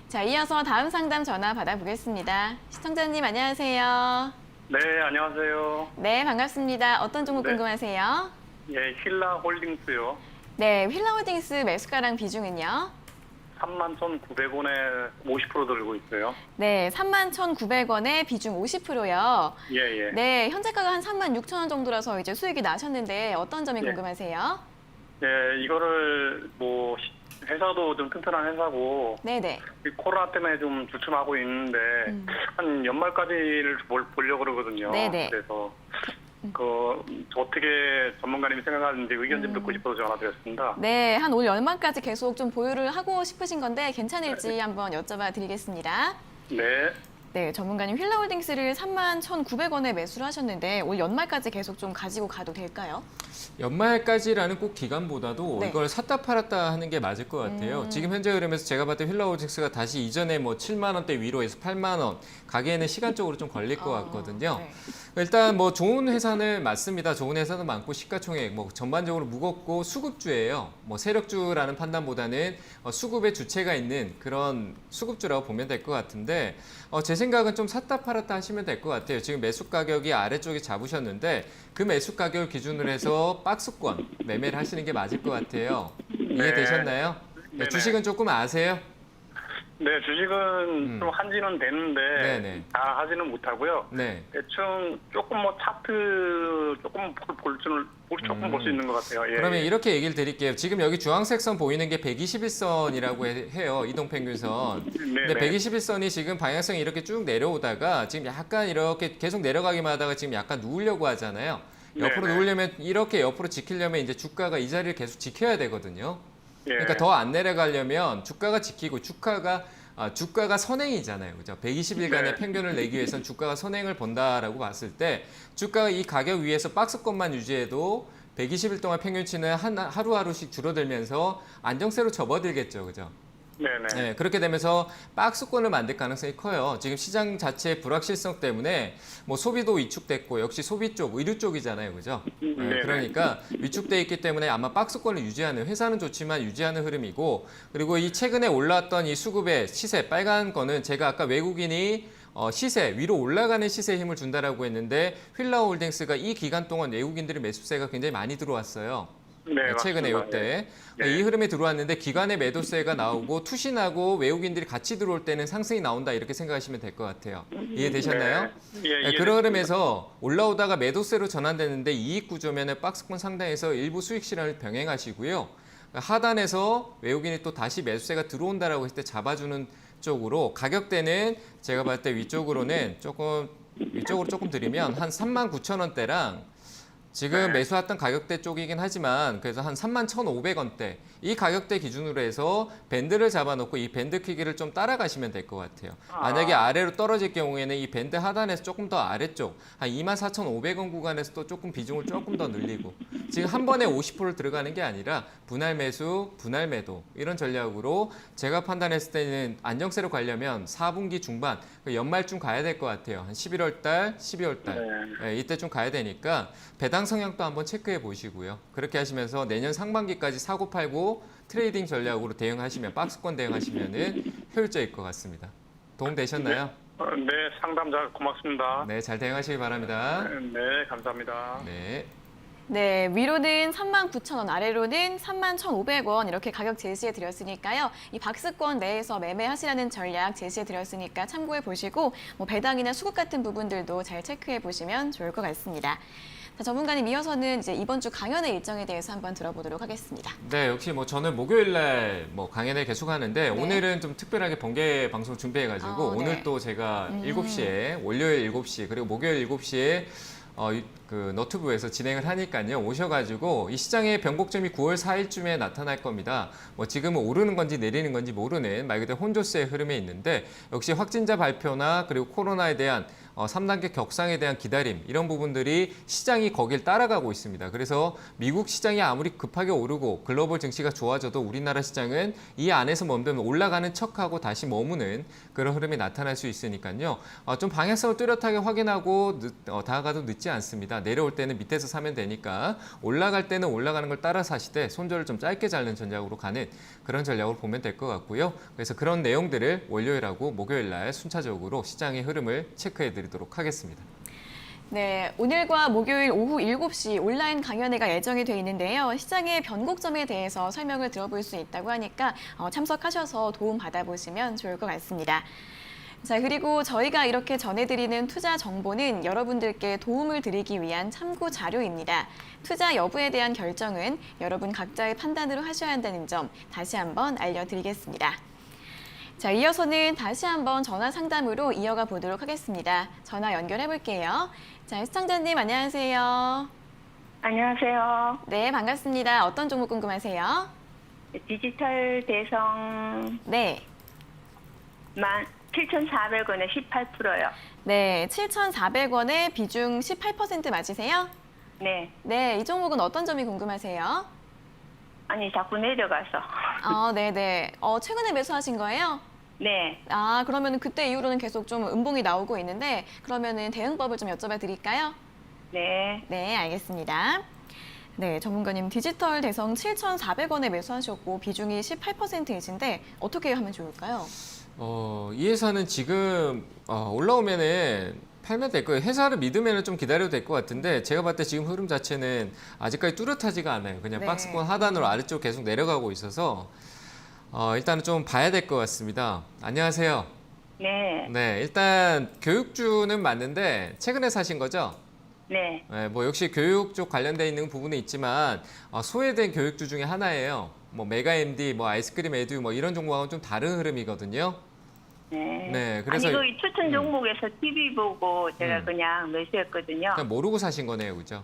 자, 이어서 다음 상담 전화 받아보겠습니다. 시청자님 안녕하세요. 네, 안녕하세요. 네, 반갑습니다. 어떤 종목 네. 궁금하세요? 예, 힐라홀딩스요. 네, 휠라홀딩스 매수가랑 비중은요? 31,900원에 50% 들고 있어요. 네, 31,900원에 비중 50%요. 예, 예. 네, 현재가가 한 36,000원 정도라서 이제 수익이 나셨는데 어떤 점이 예. 궁금하세요? 예, 이거를 뭐 회사도 좀 튼튼한 회사고 네네. 이 코로나 때문에 좀 주춤하고 있는데 한 연말까지를 보려고 그러거든요. 네네. 그래서 어떻게 전문가님이 생각하는지 의견 좀 듣고 싶어서 전화드렸습니다. 네, 한 올 연말까지 계속 좀 보유를 하고 싶으신 건데 괜찮을지 한번 여쭤봐 드리겠습니다. 네. 네, 전문가님 휠라홀딩스를 31,900원에 매수를 하셨는데 올 연말까지 계속 좀 가지고 가도 될까요? 연말까지라는 꼭 기간보다도 네. 이걸 샀다 팔았다 하는 게 맞을 것 같아요. 지금 현재 흐름에서 제가 봤을 때 휠라홀딩스가 다시 이전에 뭐 7만 원대 위로해서 8만 원 가기에는 시간적으로 좀 걸릴 것 같거든요. 네. 일단 뭐 좋은 회사는 맞습니다. 좋은 회사도 많고 시가총액 뭐 전반적으로 무겁고 수급주예요. 뭐 세력주라는 판단보다는 수급의 주체가 있는 그런 수급주라고 보면 될 것 같은데 제 생각은 좀 샀다 팔았다 하시면 될 것 같아요. 지금 매수 가격이 아래쪽에 잡으셨는데 그 매수 가격을 기준으로 해서 박스권 매매를 하시는 게 맞을 것 같아요. 이해되셨나요? 네, 네네. 주식은 조금 아세요? 네, 주식은 좀 한지는 됐는데 네네. 다 하지는 못하고요. 네. 대충 조금 뭐 차트 조금 조금 볼 수 있는 것 같아요. 예. 그러면 이렇게 얘기를 드릴게요. 지금 여기 주황색 선 보이는 게 121선이라고 해요. 이동평균선. 근데 네네. 121선이 지금 방향성이 이렇게 쭉 내려오다가 지금 약간 이렇게 계속 내려가기만 하다가 지금 약간 누우려고 하잖아요. 옆으로 네네. 누우려면 이렇게 옆으로 지키려면 이제 주가가 이 자리를 계속 지켜야 되거든요. 예. 그러니까 더 안 내려가려면 주가가 지키고 주가가 선행이잖아요. 그죠? 120일간의 네. 평균을 내기 위해선 주가가 선행을 본다라고 봤을 때 주가가 이 가격 위에서 박스권만 유지해도 120일 동안 평균치는 하루하루씩 줄어들면서 안정세로 접어들겠죠. 그죠? 네네. 네, 그렇게 되면서 박스권을 만들 가능성이 커요. 지금 시장 자체의 불확실성 때문에 뭐 소비도 위축됐고 역시 소비 쪽, 의류 쪽이잖아요, 그죠? 네, 네네. 그러니까 위축돼 있기 때문에 아마 박스권을 유지하는 회사는 좋지만 유지하는 흐름이고 그리고 이 최근에 올랐던 이 수급의 시세 빨간 거는 제가 아까 외국인이 시세 위로 올라가는 시세에 힘을 준다라고 했는데 휠라홀딩스가 이 기간 동안 외국인들의 매수세가 굉장히 많이 들어왔어요. 네, 최근에 맞습니다. 이때 네. 이 흐름이 들어왔는데 기관의 매도세가 나오고 투신하고 외국인들이 같이 들어올 때는 상승이 나온다 이렇게 생각하시면 될 것 같아요. 이해되셨나요? 네. 예, 그런 흐름에서 올라오다가 매도세로 전환되는데 이익 구조면은 박스권 상단에서 일부 수익 실현을 병행하시고요. 하단에서 외국인이 또 다시 매수세가 들어온다라고 했을 때 잡아주는 쪽으로 가격대는 제가 봤을 때 위쪽으로는 위쪽으로 조금 드리면 한 39,000원대랑 지금 매수했던 가격대 쪽이긴 하지만 그래서 한 31,500원대 이 가격대 기준으로 해서 밴드를 잡아놓고 이 밴드 크기를 좀 따라가시면 될 것 같아요. 만약에 아래로 떨어질 경우에는 이 밴드 하단에서 조금 더 아래쪽 한 24,500원 구간에서 또 조금 비중을 조금 더 늘리고 지금 한 번에 50%를 들어가는 게 아니라 분할 매수, 분할 매도 이런 전략으로 제가 판단했을 때는 안정세로 가려면 4분기 중반 연말쯤 가야 될 것 같아요. 한 11월 달, 12월 달 이때 좀 가야 되니까 배당 성향도 한번 체크해 보시고요. 그렇게 하시면서 내년 상반기까지 사고 팔고 트레이딩 전략으로 대응하시면 박스권 대응하시면은 효율적일 것 같습니다. 도움 되셨나요? 네, 상담자 고맙습니다. 네, 잘 대응하시기 바랍니다. 네, 감사합니다. 네. 네, 위로는 39,000원, 아래로는 31,500원 이렇게 가격 제시해 드렸으니까요. 이 박스권 내에서 매매하시라는 전략 제시해 드렸으니까 참고해 보시고 뭐 배당이나 수급 같은 부분들도 잘 체크해 보시면 좋을 것 같습니다. 자, 전문가님 이어서는 이제 이번 주 강연의 일정에 대해서 한번 들어보도록 하겠습니다. 네, 역시 뭐 저는 목요일 날 뭐 강연을 계속 하는데 오늘은 좀 특별하게 번개 방송 준비해 가지고 네. 오늘 또 제가 7시에 월요일 7시 그리고 목요일 7시에 그 너튜브에서 진행을 하니까요. 오셔가지고 이 시장의 변곡점이 9월 4일쯤에 나타날 겁니다. 뭐 지금은 오르는 건지 내리는 건지 모르는 말 그대로 혼조세의 흐름에 있는데 역시 확진자 발표나 그리고 코로나에 대한 3단계 격상에 대한 기다림 이런 부분들이 시장이 거길 따라가고 있습니다. 그래서 미국 시장이 아무리 급하게 오르고 글로벌 증시가 좋아져도 우리나라 시장은 이 안에서 멈추면 올라가는 척하고 다시 머무는 그런 흐름이 나타날 수 있으니까요. 좀 방향성을 뚜렷하게 확인하고 다가가도 늦지 않습니다. 내려올 때는 밑에서 사면 되니까 올라갈 때는 올라가는 걸 따라 사시되 손절을 좀 짧게 잡는 전략으로 가는 그런 전략으로 보면 될 것 같고요. 그래서 그런 내용들을 월요일하고 목요일 날 순차적으로 시장의 흐름을 체크해 드리도록 하겠습니다. 네, 오늘과 목요일 오후 7시 온라인 강연회가 예정이 돼 있는데요. 시장의 변곡점에 대해서 설명을 들어볼 수 있다고 하니까 참석하셔서 도움 받아보시면 좋을 것 같습니다. 자, 그리고 저희가 이렇게 전해드리는 투자 정보는 여러분들께 도움을 드리기 위한 참고 자료입니다. 투자 여부에 대한 결정은 여러분 각자의 판단으로 하셔야 한다는 점 다시 한번 알려드리겠습니다. 자, 이어서는 다시 한번 전화 상담으로 이어가 보도록 하겠습니다. 전화 연결해 볼게요. 자, 시청자님 안녕하세요. 안녕하세요. 네, 반갑습니다. 어떤 종목 궁금하세요? 디지털 대성 네. 17,400원에 18%요. 네, 7,400원에 비중 18% 맞으세요? 네. 네, 이 종목은 어떤 점이 궁금하세요? 아니, 자꾸 내려가서. 네네. 최근에 매수하신 거예요? 네. 그러면 그때 이후로는 계속 좀 음봉이 나오고 있는데 그러면은 대응법을 좀 여쭤봐 드릴까요? 네. 네, 알겠습니다. 네, 전문가님 디지털 대성 7,400원에 매수하셨고 비중이 18%이신데 어떻게 하면 좋을까요? 이 회사는 지금 올라오면은 팔면 될 거예요. 회사를 믿으면 좀 기다려도 될 것 같은데 제가 봤을 때 지금 흐름 자체는 아직까지 뚜렷하지가 않아요. 그냥 네. 박스권 하단으로 아래쪽 계속 내려가고 있어서 일단은 좀 봐야 될 것 같습니다. 안녕하세요. 네. 네, 일단 교육주는 맞는데 최근에 사신 거죠? 네. 네, 뭐 역시 교육 쪽 관련돼 있는 부분은 있지만 소외된 교육주 중에 하나예요. 뭐 메가MD, 뭐 아이스크림 에듀 뭐 이런 종목하고는 좀 다른 흐름이거든요. 네. 네, 그래서 아니, 이 추천 종목에서 TV 보고 제가 그냥 매수했거든요. 그냥 모르고 사신 거네요, 그죠?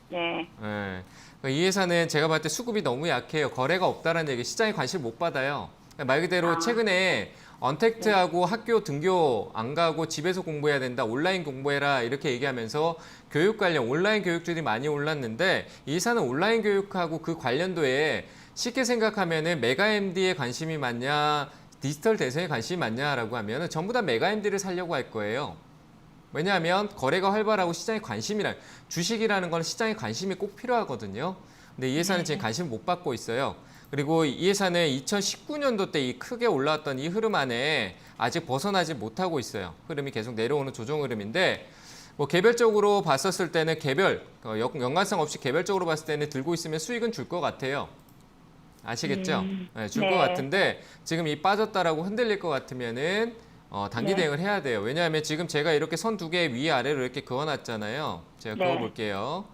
네. 네. 이 회사는 제가 봤을 때 수급이 너무 약해요. 거래가 없다는 얘기, 시장에 관심 못 받아요. 말 그대로 최근에 언택트하고 학교 등교 안 가고 집에서 공부해야 된다, 온라인 공부해라 이렇게 얘기하면서 교육 관련 온라인 교육들이 많이 올랐는데 이 회사는 온라인 교육하고 그 관련도에 쉽게 생각하면은 메가 MD에 관심이 많냐, 디지털 대선에 관심이 많냐라고 하면은 전부 다 메가 MD를 사려고 할 거예요. 왜냐하면 거래가 활발하고 시장에 주식이라는 건 시장에 관심이 꼭 필요하거든요. 근데 이 회사는 지금 관심을 못 받고 있어요. 그리고 이 회사는 2019년도 때 이 크게 올라왔던 이 흐름 안에 아직 벗어나지 못하고 있어요. 흐름이 계속 내려오는 조정 흐름인데 뭐 개별적으로 봤었을 때는 연관성 없이 개별적으로 봤을 때는 들고 있으면 수익은 줄 것 같아요. 아시겠죠? 네, 줄 것 네. 같은데 지금 이 빠졌다라고 흔들릴 것 같으면은 단기 네. 대응을 해야 돼요. 왜냐하면 지금 제가 이렇게 선 두 개 위아래로 이렇게 그어놨잖아요. 제가 네. 그어볼게요.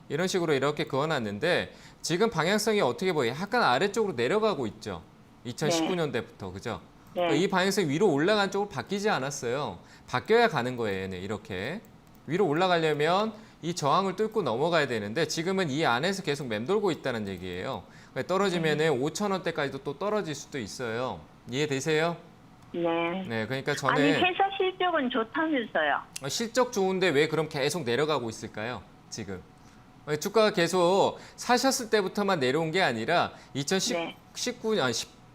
이런 식으로 이렇게 그어놨는데 지금 방향성이 어떻게 보여요? 약간 아래쪽으로 내려가고 있죠. 2019년대부터 그죠? 네. 이 방향성이 위로 올라간 쪽으로 바뀌지 않았어요. 바뀌어야 가는 거예요. 얘네 이렇게. 위로 올라가려면 이 저항을 뚫고 넘어가야 되는데 지금은 이 안에서 계속 맴돌고 있다는 얘기예요. 떨어지면은 5,000원대까지도 또 떨어질 수도 있어요. 이해되세요? 네. 네, 그러니까 아니 저는 회사 실적은 좋다면서요. 실적 좋은데 왜 그럼 계속 내려가고 있을까요? 지금. 주가가 계속 사셨을 때부터만 내려온 게 아니라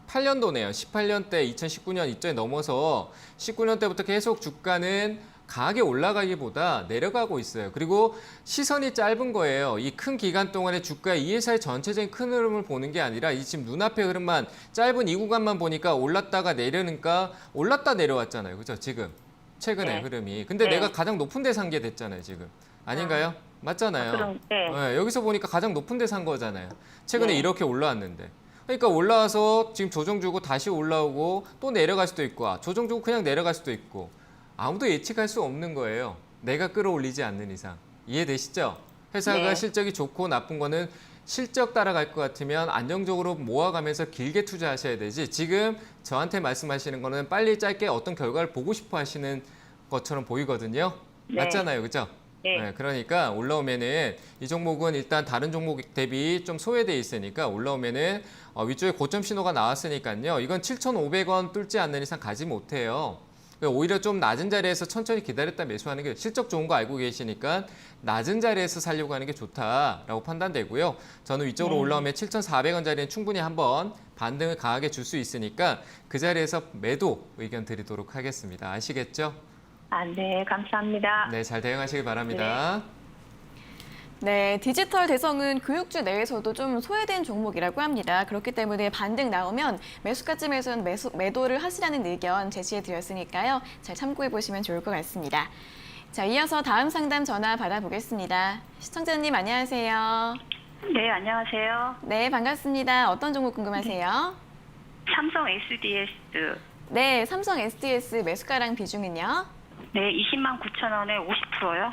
18년도네요. 18년 때 2019년 이전에 넘어서 19년 때부터 계속 주가는 강하게 올라가기보다 내려가고 있어요. 그리고 시선이 짧은 거예요. 이 큰 기간 동안에 주가의 이 회사의 전체적인 큰 흐름을 보는 게 아니라 이 지금 눈앞의 흐름만 짧은 이 구간만 보니까 올랐다가 내려니까 올랐다 내려왔잖아요. 그죠? 지금 최근에 네. 흐름이. 근데 네. 내가 가장 높은 데 산 게 됐잖아요. 지금. 아닌가요? 맞잖아요. 그럼 네. 네, 여기서 보니까 가장 높은 데 산 거잖아요. 최근에 네. 이렇게 올라왔는데. 그러니까 올라와서 지금 조정 주고 다시 올라오고 또 내려갈 수도 있고 조정 주고 그냥 내려갈 수도 있고 아무도 예측할 수 없는 거예요. 내가 끌어올리지 않는 이상. 이해되시죠? 회사가 네. 실적이 좋고 나쁜 거는 실적 따라갈 것 같으면 안정적으로 모아가면서 길게 투자하셔야 되지. 지금 저한테 말씀하시는 거는 빨리 짧게 어떤 결과를 보고 싶어 하시는 것처럼 보이거든요. 네. 맞잖아요. 그죠? 네. 그러니까 올라오면은 이 종목은 일단 다른 종목 대비 좀 소외돼 있으니까 올라오면은 위쪽에 고점 신호가 나왔으니까요. 이건 7,500원 뚫지 않는 이상 가지 못해요. 오히려 좀 낮은 자리에서 천천히 기다렸다 매수하는 게 실적 좋은 거 알고 계시니까 낮은 자리에서 살려고 하는 게 좋다라고 판단되고요. 저는 위쪽으로 올라오면 7,400원짜리는 충분히 한번 반등을 강하게 줄 수 있으니까 그 자리에서 매도 의견 드리도록 하겠습니다. 아시겠죠? 아, 네. 감사합니다. 네, 잘 대응하시길 바랍니다. 네, 디지털 대성은 교육주 내에서도 좀 소외된 종목이라고 합니다. 그렇기 때문에 반등 나오면 매수가쯤에서는 매도를 하시라는 의견 제시해 드렸으니까요. 잘 참고해 보시면 좋을 것 같습니다. 자, 이어서 다음 상담 전화 받아보겠습니다. 시청자님 안녕하세요. 네, 안녕하세요. 네, 반갑습니다. 어떤 종목 궁금하세요? 삼성 SDS. 네, 삼성 SDS 매수가랑 비중은요? 네, 209,000원에 50%요?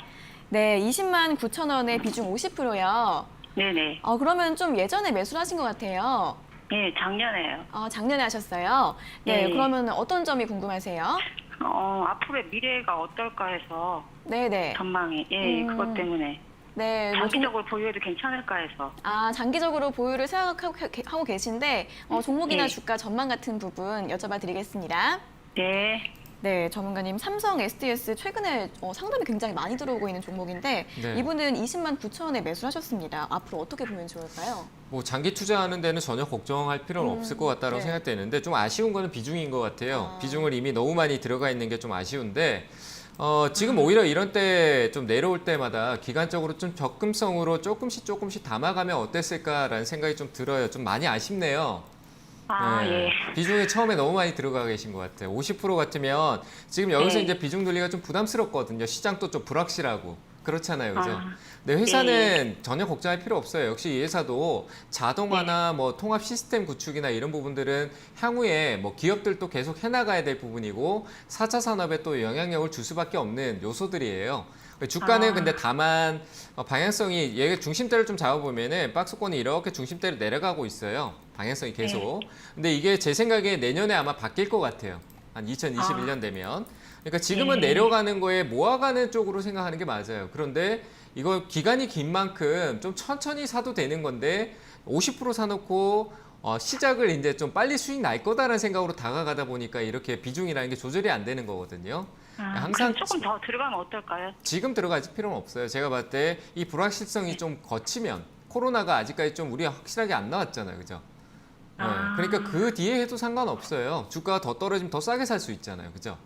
네, 209,000원에 비중 50%요. 네네. 그러면 좀 예전에 매수를 하신 것 같아요. 네, 작년에요. 작년에 하셨어요. 네, 네. 그러면 어떤 점이 궁금하세요? 앞으로의 미래가 어떨까 해서 네네. 전망이. 예, 그것 때문에. 네, 뭐 장기적으로 보유해도 괜찮을까 해서. 장기적으로 보유를 생각하고 계신데 종목이나 네. 주가 전망 같은 부분 여쭤봐 드리겠습니다. 네. 네, 전문가님, 삼성 SDS 최근에 상담이 굉장히 많이 들어오고 있는 종목인데 네. 이분은 209,000원에 매수하셨습니다. 앞으로 어떻게 보면 좋을까요? 뭐 장기 투자하는 데는 전혀 걱정할 필요는 없을 것 같다고 네. 생각되는데 좀 아쉬운 거는 비중인 것 같아요. 아. 비중을 이미 너무 많이 들어가 있는 게 좀 아쉬운데 지금 오히려 이런 때 좀 내려올 때마다 기간적으로 좀 적금성으로 조금씩 담아가면 어땠을까라는 생각이 좀 들어요. 좀 많이 아쉽네요. 아, 네. 예. 비중이 처음에 너무 많이 들어가 계신 것 같아요. 50% 같으면 지금 여기서 네. 이제 비중 늘리기가 좀 부담스럽거든요. 시장도 좀 불확실하고. 그렇잖아요. 그죠? 아, 근데 회사는 전혀 걱정할 필요 없어요. 역시 이 회사도 자동화나 뭐 통합 시스템 구축이나 이런 부분들은 향후에 뭐 기업들도 계속 해나가야 될 부분이고 4차 산업에 또 영향력을 줄 수밖에 없는 요소들이에요. 주가는 근데 다만 방향성이 얘 중심대를 좀 잡아보면은 박스권이 이렇게 중심대로 내려가고 있어요. 방향성이 계속. 근데 이게 제 생각에 내년에 아마 바뀔 것 같아요. 한 2021년 되면. 그러니까 지금은 내려가는 거에 모아가는 쪽으로 생각하는 게 맞아요. 그런데 이거 기간이 긴 만큼 좀 천천히 사도 되는 건데 50% 사놓고 시작을 이제 좀 빨리 수익 날 거다라는 생각으로 다가가다 보니까 이렇게 비중이라는 게 조절이 안 되는 거거든요. 항상 그럼 조금 더 들어가면 어떨까요? 지금 들어갈 필요는 없어요. 제가 봤을 때 이 불확실성이 좀 거치면 코로나가 아직까지 좀 우리가 확실하게 안 나왔잖아요. 그죠? 그러니까 그 뒤에 해도 상관없어요. 주가가 더 떨어지면 더 싸게 살 수 있잖아요. 그죠?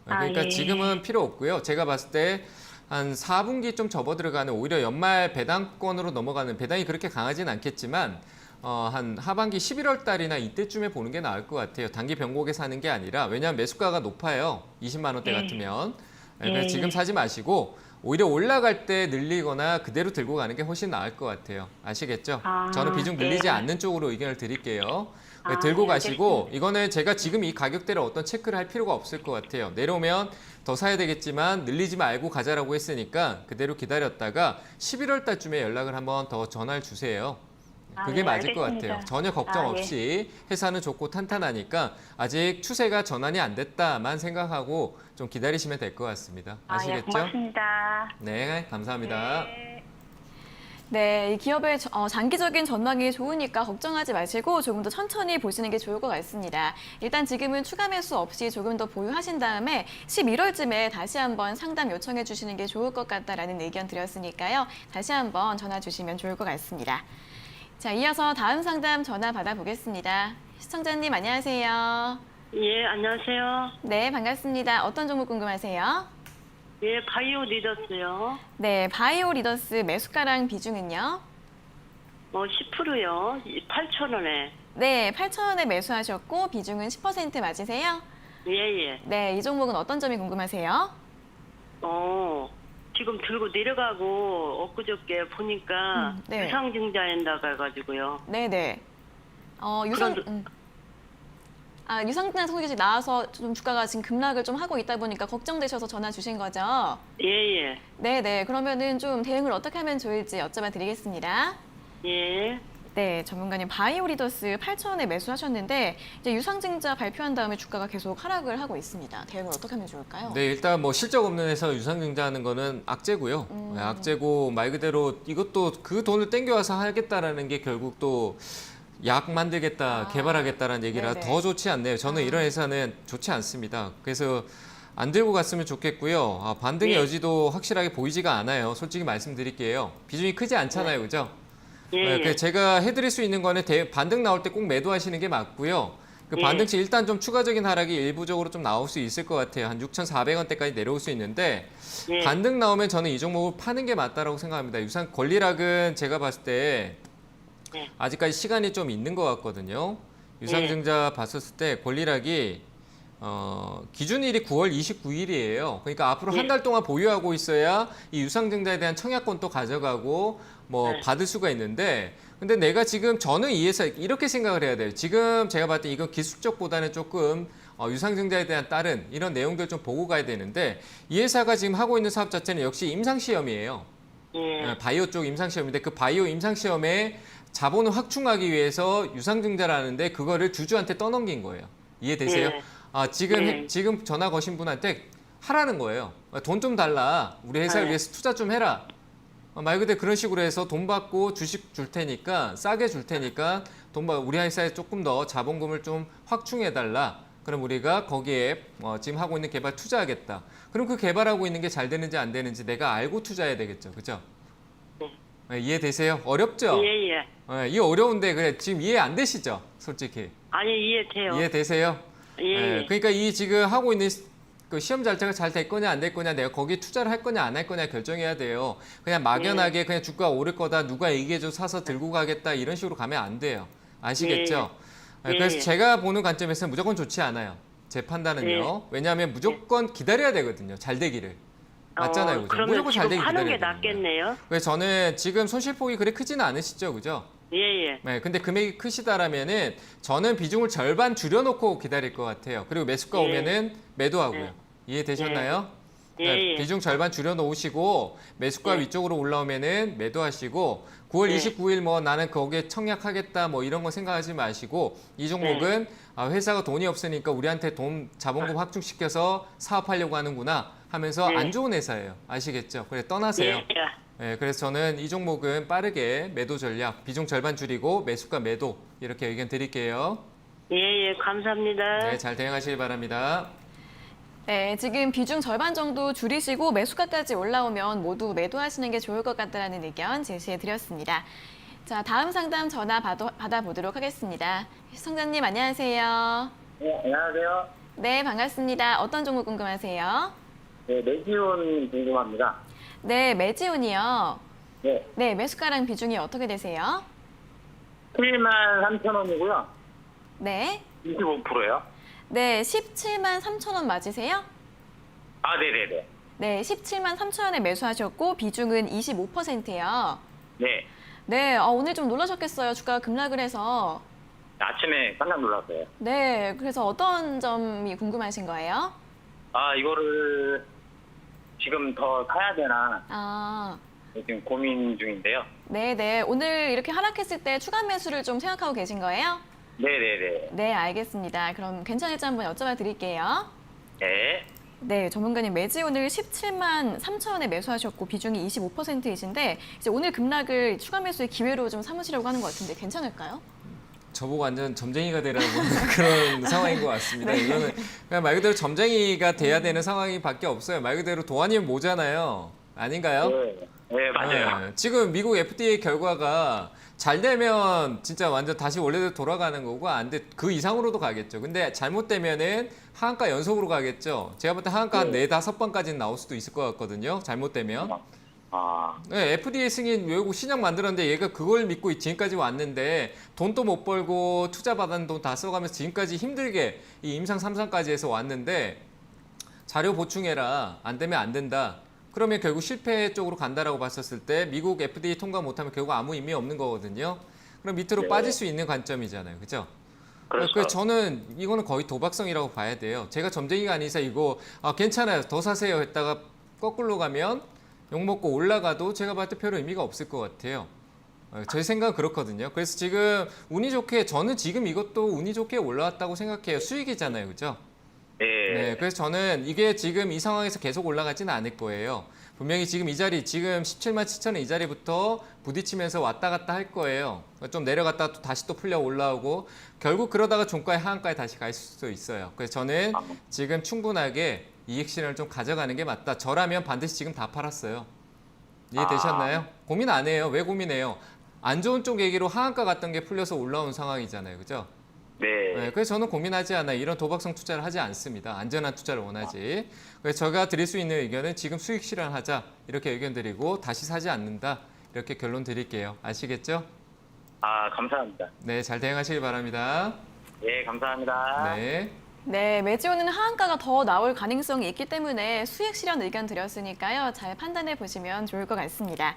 그러니까 예. 지금은 필요 없고요. 제가 봤을 때 한 4분기 좀 접어 들어가는 오히려 연말 배당권으로 넘어가는 배당이 그렇게 강하진 않겠지만 한 하반기 11월 달이나 이때쯤에 보는 게 나을 것 같아요. 단기 변곡에 사는 게 아니라 왜냐하면 매수가가 높아요. 20만 원대 같으면. 그래서 지금 사지 마시고 오히려 올라갈 때 늘리거나 그대로 들고 가는 게 훨씬 나을 것 같아요. 아시겠죠? 저는 비중 늘리지 않는 쪽으로 의견을 드릴게요. 들고 가시고 이거는 제가 지금 이 가격대를 어떤 체크를 할 필요가 없을 것 같아요. 내려오면 더 사야 되겠지만 늘리지 말고 가자라고 했으니까 그대로 기다렸다가 11월 달쯤에 연락을 한번 더 전화를 주세요. 그게 네, 맞을 것 알겠습니다. 같아요. 전혀 걱정 없이 회사는 좋고 탄탄하니까 아직 추세가 전환이 안 됐다만 생각하고 좀 기다리시면 될 것 같습니다. 아시겠죠? 고맙습니다. 네, 감사합니다. 네, 이 기업의 장기적인 전망이 좋으니까 걱정하지 마시고 조금 더 천천히 보시는 게 좋을 것 같습니다. 일단 지금은 추가 매수 없이 조금 더 보유하신 다음에 11월쯤에 다시 한번 상담 요청해 주시는 게 좋을 것 같다라는 의견 드렸으니까요. 다시 한번 전화 주시면 좋을 것 같습니다. 자, 이어서 다음 상담 전화 받아보겠습니다. 시청자님 안녕하세요. 예, 안녕하세요. 네, 반갑습니다. 어떤 종목 궁금하세요? 예, 바이오 리더스요. 네, 바이오 리더스 매수가랑 비중은요? 10%요. 8,000원에. 네, 8,000원에 매수하셨고 비중은 10% 맞으세요? 예, 예. 네, 이 종목은 어떤 점이 궁금하세요? 지금 들고 내려가고 엊그저께 보니까 네. 유상증자한다고 해가지고요. 네네. 그런- 유상증자 소식이 나와서 좀 주가가 지금 급락을 좀 하고 있다 보니까 걱정되셔서 전화 주신 거죠? 예, 예. 네네. 그러면은 좀 대응을 어떻게 하면 좋을지 여쭤봐 드리겠습니다. 예. 네, 전문가님 바이오 리더스 8,000원에 매수하셨는데 이제 유상증자 발표한 다음에 주가가 계속 하락을 하고 있습니다. 대응을 어떻게 하면 좋을까요? 네, 일단 뭐 실적 없는 회사 유상증자하는 거는 악재고요. 네, 악재고 말 그대로 이것도 그 돈을 땡겨와서 하겠다라는 게 결국 또 약 만들겠다, 개발하겠다라는 얘기라 네네. 더 좋지 않네요. 저는 이런 회사는 좋지 않습니다. 그래서 안 들고 갔으면 좋겠고요. 반등의 네. 여지도 확실하게 보이지가 않아요. 솔직히 말씀드릴게요. 비중이 크지 않잖아요, 그죠? 예, 네, 예. 그래서 제가 해드릴 수 있는 거는 반등 나올 때 꼭 매도하시는 게 맞고요. 그 예. 반등 시 일단 좀 추가적인 하락이 일부적으로 좀 나올 수 있을 것 같아요. 한 6,400원대까지 내려올 수 있는데 예. 반등 나오면 저는 이 종목을 파는 게 맞다라고 생각합니다. 유상 권리락은 제가 봤을 때 예. 아직까지 시간이 좀 있는 것 같거든요. 유상증자 봤었을 때 권리락이 기준일이 9월 29일이에요. 그러니까 앞으로 한 달 동안 보유하고 있어야 이 유상증자에 대한 청약권도 가져가고 뭐 받을 수가 있는데 근데 내가 지금 저는 이 회사 이렇게 생각을 해야 돼요. 지금 제가 봤을 때 이건 기술적보다는 조금 유상증자에 대한 다른 이런 내용들 좀 보고 가야 되는데 이 회사가 지금 하고 있는 사업 자체는 역시 임상시험이에요. 예. 바이오 쪽 임상시험인데 그 바이오 임상시험에 자본을 확충하기 위해서 유상증자를 하는데 그거를 주주한테 떠넘긴 거예요. 이해되세요? 네. 지금 전화 거신 분한테 하라는 거예요. 돈 좀 달라. 우리 회사를 네. 위해서 투자 좀 해라. 말 그대로 그런 식으로 해서 돈 받고 주식 줄 테니까 싸게 줄 테니까 우리 회사에 조금 더 자본금을 좀 확충해 달라. 그럼 우리가 거기에 지금 하고 있는 개발 투자하겠다. 그럼 그 개발하고 있는 게 잘 되는지 안 되는지 내가 알고 투자해야 되겠죠. 그죠? 네, 이해되세요? 어렵죠? 예, 예. 이 어려운데 그래 지금 이해 안 되시죠? 솔직히. 아니, 이해돼요. 이해되세요? 예, 예. 그러니까 이 지금 하고 있는 그 시험 자체가 잘 될 거냐 안 될 거냐 내가 거기에 투자를 할 거냐 안 할 거냐 결정해야 돼요. 그냥 막연하게 그냥 주가 오를 거다 누가 얘기해줘 사서 들고 가겠다 이런 식으로 가면 안 돼요. 아시겠죠? 예. 그래서 예. 제가 보는 관점에서는 무조건 좋지 않아요. 제 판단은요. 왜냐하면 무조건 기다려야 되거든요. 잘 되기를. 맞잖아요. 그죠? 그러면 무조건 잘 지금 되기 하는 게 기다려야 되는 거예요. 낫겠네요. 그래서 저는 지금 손실폭이 그렇게 크지는 않으시죠, 그죠? 예, 예. 네, 근데 금액이 크시다라면은 저는 비중을 절반 줄여놓고 기다릴 것 같아요. 그리고 매수가 예. 오면은 매도하고요. 예. 이해되셨나요? 예, 네, 예. 비중 절반 줄여놓으시고 매수가 예. 위쪽으로 올라오면은 매도하시고 9월 예. 29일 뭐 나는 거기에 청약하겠다 뭐 이런 거 생각하지 마시고 이 종목은 회사가 돈이 없으니까 우리한테 돈 자본금 확충시켜서 사업하려고 하는구나 하면서 예. 안 좋은 회사예요. 아시겠죠? 그래 떠나세요. 예, 예. 네, 그래서 저는 이 종목은 빠르게 매도 전략, 비중 절반 줄이고 매수가 매도 이렇게 의견 드릴게요. 예, 예. 감사합니다. 네, 잘 대응하시기 바랍니다. 네, 지금 비중 절반 정도 줄이시고 매수가까지 올라오면 모두 매도하시는 게 좋을 것 같다는 의견 제시해 드렸습니다. 자, 다음 상담 전화 받아보도록 하겠습니다. 시청자님 안녕하세요. 네, 안녕하세요. 네, 반갑습니다. 어떤 종목 궁금하세요? 네, 매지온 궁금합니다. 네, 매지온이요. 네, 네, 매수가랑 비중이 어떻게 되세요? 73,000원이고요. 네. 25%요? 네, 17만 3천 원 맞으세요? 아, 네네네. 네, 17만 3천 원에 매수하셨고 비중은 25%예요. 네. 네, 오늘 좀 놀라셨겠어요. 주가가 급락을 해서. 아침에 깜짝 놀랐어요. 네, 그래서 어떤 점이 궁금하신 거예요? 아, 이거를 지금 더 사야 되나 아, 지금 고민 중인데요. 네. 오늘 이렇게 하락했을 때 추가 매수를 좀 생각하고 계신 거예요? 네네네. 네, 알겠습니다. 그럼 괜찮을지 한번 여쭤봐 드릴게요. 네. 네, 전문가님 매지온을 17만 3천 원에 매수하셨고 비중이 25%이신데 이제 오늘 급락을 추가 매수의 기회로 좀 삼으시려고 하는 것 같은데 괜찮을까요? 저보고 완전 점쟁이가 되라고 그런 상황인 것 같습니다. 이거는 그냥 말 그대로 점쟁이가 돼야 되는 상황이 밖에 없어요. 말 그대로 돈 아니면 뭐잖아요. 아닌가요? 네, 네, 맞아요. 네, 지금 미국 FDA 결과가 잘 되면 진짜 완전 다시 원래대로 돌아가는 거고 안 돼 그 이상으로도 가겠죠. 근데 잘못되면은 하한가 연속으로 가겠죠. 제가 볼 때 하한가 한 4, 5번까지는 나올 수도 있을 것 같거든요. 잘못되면. 아, 네, FDA 승인 외국 신약 만들었는데 얘가 그걸 믿고 지금까지 왔는데 돈도 못 벌고 투자 받은 돈 다 써가면서 지금까지 힘들게 이 임상 3상까지 해서 왔는데 자료 보충해라. 안 되면 안 된다. 그러면 결국 실패 쪽으로 간다라고 봤었을 때 미국 FDA 통과 못하면 결국 아무 의미 없는 거거든요. 그럼 밑으로 네. 빠질 수 있는 관점이잖아요. 그죠? 그렇죠. 그래서 저는 이거는 거의 도박성이라고 봐야 돼요. 제가 점쟁이가 아니라 이거 괜찮아요. 더 사세요 했다가 거꾸로 가면 욕먹고 올라가도 제가 봤을 때 별 의미가 없을 것 같아요. 제 생각은 그렇거든요. 그래서 지금 운이 좋게 저는 지금 이것도 운이 좋게 올라왔다고 생각해요. 수익이잖아요. 그죠? 네, 그래서 저는 이게 지금 이 상황에서 계속 올라가지는 않을 거예요. 분명히 지금 이 자리, 지금 17만 7천 원 이 자리부터 부딪히면서 왔다 갔다 할 거예요. 좀 내려갔다 또 다시 또 풀려 올라오고 결국 그러다가 종가의 하한가에 다시 갈 수도 있어요. 그래서 저는 지금 충분하게 이익 실현을 좀 가져가는 게 맞다. 저라면 반드시 지금 다 팔았어요. 이해되셨나요? 고민 안 해요. 왜 고민해요? 안 좋은 쪽 얘기로 하한가 갔던 게 풀려서 올라온 상황이잖아요. 그죠? 네, 그래서 저는 고민하지 않아요. 이런 도박성 투자를 하지 않습니다. 안전한 투자를 원하지. 그래서 제가 드릴 수 있는 의견은 지금 수익 실현하자 이렇게 의견 드리고 다시 사지 않는다 이렇게 결론 드릴게요. 아시겠죠? 아, 감사합니다. 네, 잘 대응하시길 바랍니다. 예, 감사합니다. 네. 네, 매지온은 하한가가 더 나올 가능성이 있기 때문에 수익 실현 의견 드렸으니까요. 잘 판단해 보시면 좋을 것 같습니다.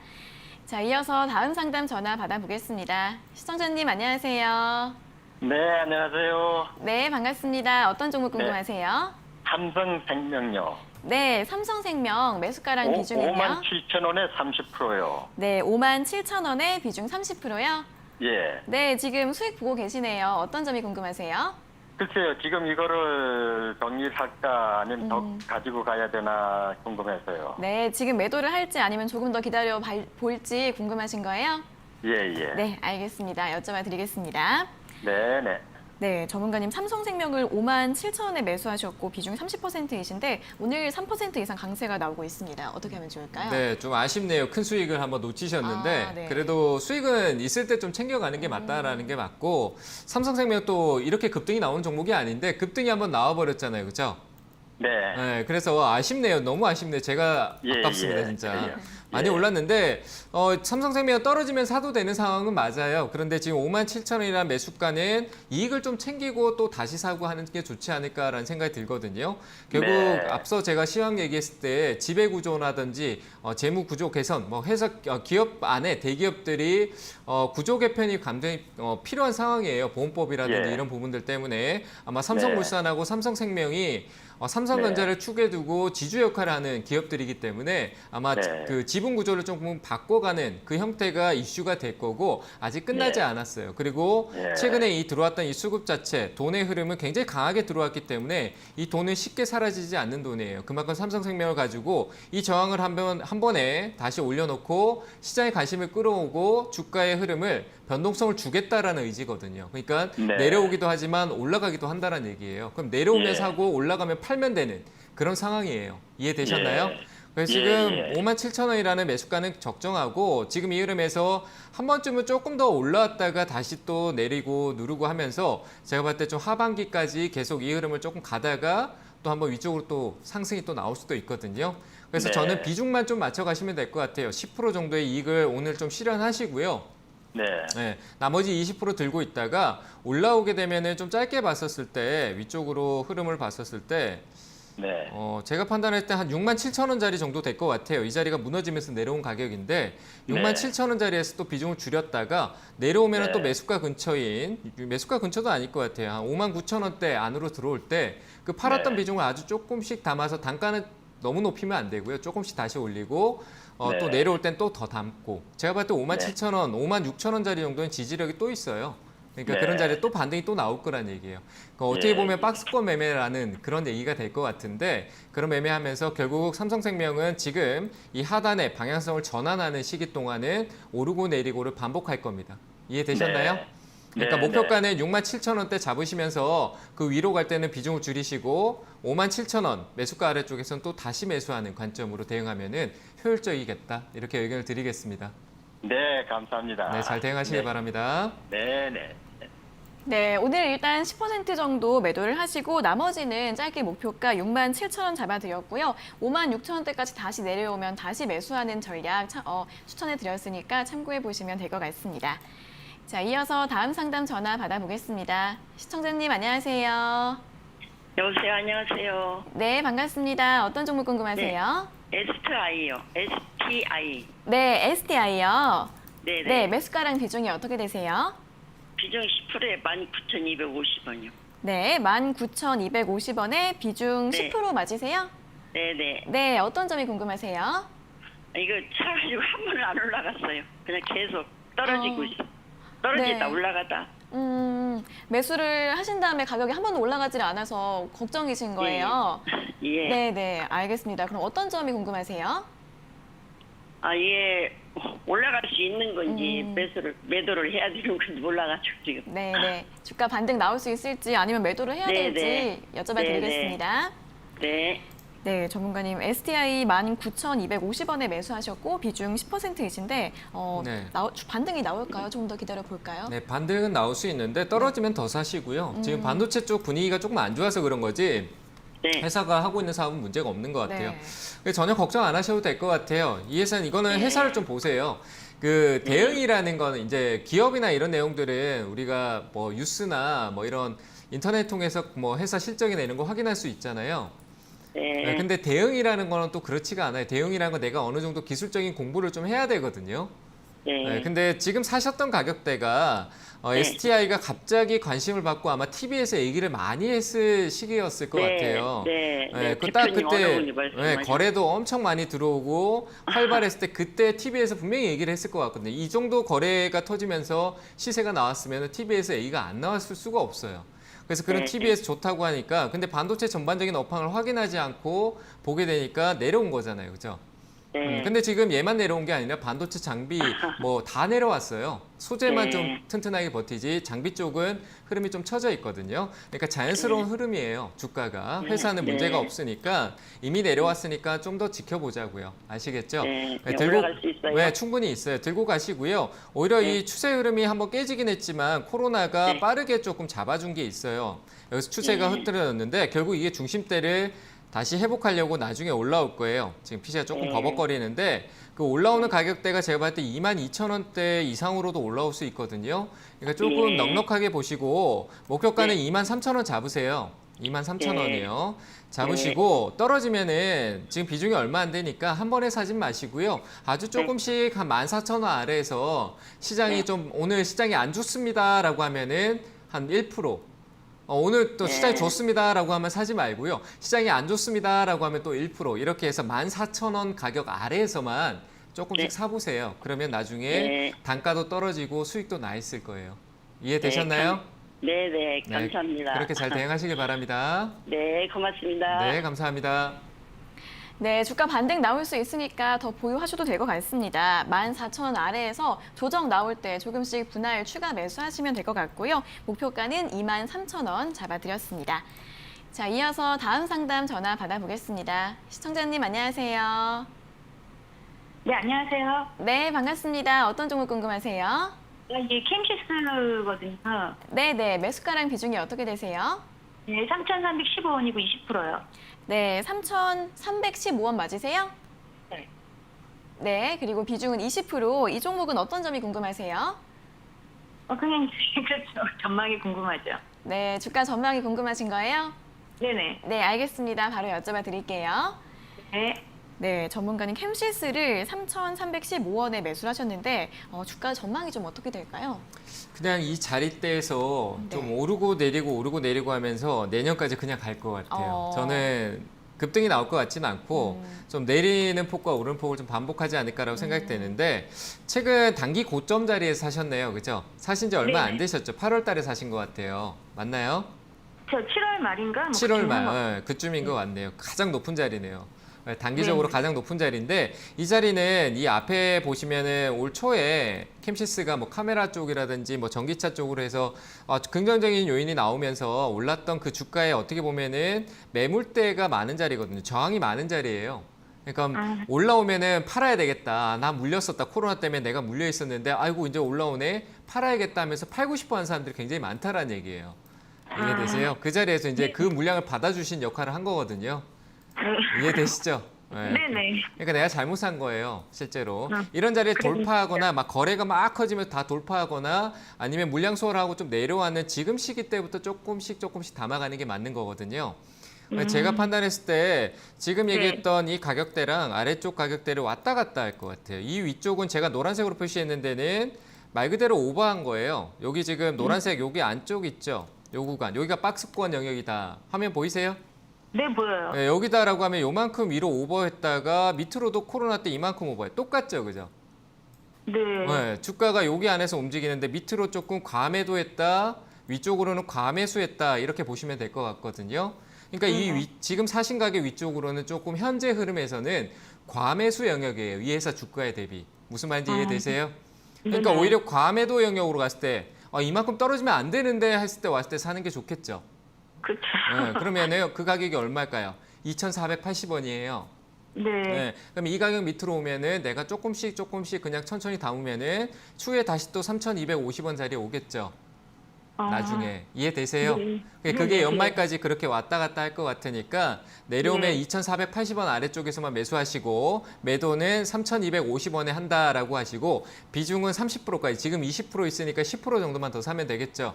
자, 이어서 다음 상담 전화 받아보겠습니다. 시청자님 안녕하세요. 네, 안녕하세요. 네, 반갑습니다. 어떤 종목 궁금하세요? 삼성생명요. 네, 삼성생명 매수가랑 비중은요? 57,000원에 30%요. 네, 5만 7천 원에 비중 30%요? 예. 네, 지금 수익 보고 계시네요. 어떤 점이 궁금하세요? 글쎄요, 지금 이거를 정리할까 아니면 더 가지고 가야 되나 궁금해서요. 네, 지금 매도를 할지 아니면 조금 더 기다려 볼지 궁금하신 거예요? 예, 예. 네, 알겠습니다. 여쭤봐 드리겠습니다. 네네. 네, 전문가님 삼성생명을 5만 7천 원에 매수하셨고 비중이 30%이신데 오늘 3% 이상 강세가 나오고 있습니다. 어떻게 하면 좋을까요? 네, 좀 아쉽네요. 큰 수익을 한번 놓치셨는데 아, 네. 그래도 수익은 있을 때 좀 챙겨가는 게 맞다라는 게 맞고 삼성생명 또 이렇게 급등이 나오는 종목이 아닌데 급등이 한번 나와버렸잖아요. 그죠? 네. 네, 그래서 아쉽네요. 너무 아쉽네요. 제가 예, 아깝습니다, 예. 진짜. 예. 많이 올랐는데 삼성생명 떨어지면 사도 되는 상황은 맞아요. 그런데 지금 5만 7천 원이라는 매수가는 이익을 좀 챙기고 또 다시 사고 하는 게 좋지 않을까라는 생각이 들거든요. 결국 네. 앞서 제가 시황 얘기했을 때 지배 구조라든지 재무 구조 개선, 뭐 회사 기업 안에 대기업들이 구조 개편이 굉장히 필요한 상황이에요. 보험법이라든지 예. 이런 부분들 때문에 아마 삼성물산하고 삼성생명이 삼성전자를 축에 두고 지주 역할을 하는 기업들이기 때문에 아마 네. 그 지분 구조를 조금 바꿔가는 그 형태가 이슈가 될 거고 아직 끝나지 예. 않았어요. 그리고 예. 최근에 이 들어왔던 이 수급 자체, 돈의 흐름은 굉장히 강하게 들어왔기 때문에 이 돈은 쉽게 사라지지 않는 돈이에요. 그만큼 삼성생명을 가지고 이 저항을 한 번에 다시 올려놓고 시장의 관심을 끌어오고 주가의 흐름을 변동성을 주겠다라는 의지거든요. 그러니까 네. 내려오기도 하지만 올라가기도 한다는 얘기예요. 그럼 내려오면 예. 사고 올라가면 팔면 되는 그런 상황이에요. 이해되셨나요? 예. 그래서 예, 지금 예. 57,000원이라는 매수가는 적정하고 지금 이 흐름에서 한 번쯤은 조금 더 올라왔다가 다시 또 내리고 누르고 하면서 제가 봤을 때 좀 하반기까지 계속 이 흐름을 조금 가다가 또 한번 위쪽으로 또 상승이 또 나올 수도 있거든요. 그래서 네. 저는 비중만 좀 맞춰가시면 될 것 같아요. 10% 정도의 이익을 오늘 좀 실현하시고요. 네. 네, 나머지 20% 들고 있다가 올라오게 되면은 좀 짧게 봤었을 때 위쪽으로 흐름을 봤었을 때 네. 제가 판단할 때 한 67,000원짜리 정도 될 것 같아요. 이 자리가 무너지면서 내려온 가격인데 67,000원짜리에서 또 비중을 줄였다가 내려오면 네. 또 매수가 근처인 매수가 근처도 아닐 것 같아요. 한 59,000원대 안으로 들어올 때 그 팔았던 네. 비중을 아주 조금씩 담아서 단가는 너무 높이면 안 되고요. 조금씩 다시 올리고 네. 또 내려올 땐 또 더 담고 제가 봤을 때 57,000원, 56,000원짜리 정도는 지지력이 또 있어요. 그러니까 네. 그런 자리에 또 반등이 또 나올 거란 얘기예요. 그러니까 어떻게 예. 보면 박스권 매매라는 그런 얘기가 될 것 같은데 그런 매매하면서 결국 삼성생명은 지금 이 하단의 방향성을 전환하는 시기 동안은 오르고 내리고를 반복할 겁니다. 이해되셨나요? 네. 그러니까 네, 목표가는 67,000원대 잡으시면서 그 위로 갈 때는 비중을 줄이시고 57,000원 매수가 아래쪽에서는 또 다시 매수하는 관점으로 대응하면은 효율적이겠다. 이렇게 의견을 드리겠습니다. 네, 감사합니다. 네, 잘 대응하시길 네. 바랍니다. 네, 네. 네, 오늘 일단 10% 정도 매도를 하시고 나머지는 짧게 목표가 67,000원 잡아드렸고요. 56,000원대까지 다시 내려오면 다시 매수하는 전략 추천해 드렸으니까 참고해 보시면 될 것 같습니다. 자, 이어서 다음 상담 전화 받아보겠습니다. 시청자님 안녕하세요. 여보세요, 안녕하세요. 네, 반갑습니다. 어떤 종목 궁금하세요? STI요. STI. 네, STI요. 네네. 네, 매수가랑 비중이 어떻게 되세요? 비중 10%에 19,250원이요. 네, 19,250원에 비중 네. 10% 맞으세요? 네네. 네, 어떤 점이 궁금하세요? 이거 차가지고 한 번은 안 올라갔어요. 그냥 계속 떨어지고 있어. 떨어지다 네. 올라가다. 매수를 하신 다음에 가격이 한 번도 올라가질 않아서 걱정이신 거예요. 예. 네, 네, 알겠습니다. 그럼 어떤 점이 궁금하세요? 이게 올라갈 수 있는 건지 매도를 해야 되는 건지 몰라가지고 지금. 네, 네. 주가 반등 나올 수 있을지 아니면 매도를 해야 네, 될지 네. 여쭤봐 드리겠습니다. 네. 네, 전문가님 STI 19,250원에 매수하셨고 비중 10%이신데 네. 반등이 나올까요? 좀 더 기다려 볼까요? 네, 반등은 나올 수 있는데 떨어지면 더 사시고요. 지금 반도체 쪽 분위기가 조금 안 좋아서 그런 거지 네. 회사가 하고 있는 사업은 문제가 없는 것 같아요. 네. 그래서 전혀 걱정 안 하셔도 될 것 같아요. 이 회사는 이거는 네. 회사를 좀 보세요. 그 대응이라는 거는 이제 기업이나 이런 내용들은 우리가 뭐 뉴스나 뭐 이런 인터넷 통해서 뭐 회사 실적이나 이런 거 확인할 수 있잖아요. 네. 근데 대응이라는 거는 또 그렇지가 않아요. 대응이라는 건 내가 어느 정도 기술적인 공부를 좀 해야 되거든요. 네. 근데 지금 사셨던 가격대가 네. STI가 갑자기 관심을 받고 아마 TV에서 얘기를 많이 했을 시기였을 것 같아요. 네. 네. 딱 대표님 그때 어느 분이 말씀하셨- 거래도 엄청 많이 들어오고 활발했을 때 그때 TV에서 분명히 얘기를 했을 것 같거든요. 이 정도 거래가 터지면서 시세가 나왔으면 TV에서 얘기가 안 나왔을 수가 없어요. 그래서 그런 네. TV에서 좋다고 하니까 근데 반도체 전반적인 업황을 확인하지 않고 보게 되니까 내려온 거잖아요. 그죠? 네. 근데 지금 얘만 내려온 게 아니라 반도체 장비 뭐 다 내려왔어요. 소재만 네. 좀 튼튼하게 버티지 장비 쪽은 흐름이 좀 처져 있거든요. 그러니까 자연스러운 흐름이에요. 주가가. 회사는 네. 문제가 없으니까 이미 내려왔으니까 좀 더 지켜보자고요. 아시겠죠? 네. 들고 올라갈 수 있어요? 네, 충분히 있어요. 들고 가시고요. 오히려 네. 이 추세 흐름이 한번 깨지긴 했지만 코로나가 네. 빠르게 조금 잡아준 게 있어요. 여기서 추세가 흐트러졌는데 결국 이게 중심대를 다시 회복하려고 나중에 올라올 거예요. 지금 PC가 조금 네. 버벅거리는데 그 올라오는 가격대가 제가 봤을 때 22,000원대 이상으로도 올라올 수 있거든요. 그러니까 조금 네. 넉넉하게 보시고 목표가는 23,000원 잡으세요. 23,000원이요. 잡으시고 떨어지면은 지금 비중이 얼마 안 되니까 한 번에 사진 마시고요. 아주 조금씩 한 14,000원 아래에서 시장이 좀 오늘 시장이 안 좋습니다라고 하면은 한 1%. 오늘 또 시장이 좋습니다라고 하면 사지 말고요. 시장이 안 좋습니다라고 하면 또 1% 이렇게 해서 14,000원 가격 아래에서만 조금씩 네. 사보세요. 그러면 나중에 네. 단가도 떨어지고 수익도 나 있을 거예요. 이해되셨나요? 네네. 감사합니다. 그렇게 잘 대응하시길 바랍니다. 네, 고맙습니다. 네, 감사합니다. 네, 주가 반등 나올 수 있으니까 더 보유하셔도 될 것 같습니다. 14,000원 아래에서 조정 나올 때 조금씩 분할 추가 매수하시면 될 것 같고요. 목표가는 23,000원 잡아드렸습니다. 자, 이어서 다음 상담 전화 받아보겠습니다. 시청자님 안녕하세요. 네, 안녕하세요. 네, 반갑습니다. 어떤 종목 궁금하세요? 이게 캠시스거든요. 네네, 매수가랑 비중이 어떻게 되세요? 네, 3,315원이고 20%요. 네, 3,315원 맞으세요? 네. 네, 그리고 비중은 20%. 이 종목은 어떤 점이 궁금하세요? 그냥 그렇죠. 전망이 궁금하죠. 네, 주가 전망이 궁금하신 거예요? 네네. 네, 알겠습니다. 바로 여쭤봐 드릴게요. 네. 네, 전문가는 캠시스를 3,315원에 매수를 하셨는데 주가 전망이 좀 어떻게 될까요? 그냥 이 자리대에서 네. 좀 오르고 내리고 하면서 내년까지 그냥 갈 것 같아요. 저는 급등이 나올 것 같지는 않고 좀 내리는 폭과 오르는 폭을 좀 반복하지 않을까라고 생각되는데 최근 단기 고점 자리에서 사셨네요. 그죠? 사신 지 얼마 안 되셨죠? 8월 달에 사신 것 같아요. 맞나요? 저 7월 말인가? 뭐 7월 그쯤 말 한번- 그쯤인 것 같네요. 가장 높은 자리네요. 단기적으로 가장 높은 자리인데 이 자리는 이 앞에 보시면은 올 초에 캠시스가 뭐 카메라 쪽이라든지 뭐 전기차 쪽으로 해서 긍정적인 요인이 나오면서 올랐던 그 주가에 어떻게 보면은 매물대가 많은 자리거든요. 저항이 많은 자리예요. 그러니까 올라오면은 팔아야 되겠다. 나 물렸었다. 코로나 때문에 내가 물려 있었는데 아이고 이제 올라오네. 팔아야겠다 하면서 팔고 싶어 하는 사람들이 굉장히 많다라는 얘기예요. 이해되세요? 그 자리에서 이제 그 물량을 받아주신 역할을 한 거거든요. 이해되시죠? 네. 네네. 그러니까 내가 잘못 산 거예요, 실제로. 이런 자리에 돌파하거나 막 거래가 막 커지면서 다 돌파하거나 아니면 물량 소화하고 좀 내려왔는 지금 시기 때부터 조금씩 담아가는 게 맞는 거거든요. 제가 판단했을 때 지금 얘기했던 이 가격대랑 아래쪽 가격대를 왔다 갔다 할 것 같아요. 이 위쪽은 제가 노란색으로 표시했는 데는 말 그대로 오버한 거예요. 여기 지금 노란색 여기 안쪽 있죠? 요 구간. 여기가 박스권 영역이다. 화면 보이세요? 네, 보여요. 네, 여기다라고 하면 요만큼 위로 오버했다가 밑으로도 코로나 때 이만큼 오버해. 똑같죠, 그죠? 네. 네, 주가가 여기 안에서 움직이는데 밑으로 조금 과매도했다, 위쪽으로는 과매수했다 이렇게 보시면 될 것 같거든요. 그러니까 지금 사신 가격 위쪽으로는 조금 현재 흐름에서는 과매수 영역이에요. 이 회사 주가에 대비. 무슨 말인지 이해되세요? 그러니까 네네. 오히려 과매도 영역으로 갔을 때 이만큼 떨어지면 안 되는데 했을 때 왔을 때 사는 게 좋겠죠. 그렇죠. 네, 그러면은 그 가격이 얼마일까요? 2,480원이에요. 네. 그럼 이 가격 밑으로 오면은 내가 조금씩 그냥 천천히 담으면은 추후에 다시 또 3,250원 자리에 오겠죠. 나중에 이해되세요? 네. 그게 네, 연말까지 그렇게 왔다 갔다 할 것 같으니까 내려오면 2,480원 아래쪽에서만 매수하시고 매도는 3,250원에 한다라고 하시고 비중은 30%까지 지금 20% 있으니까 10% 정도만 더 사면 되겠죠.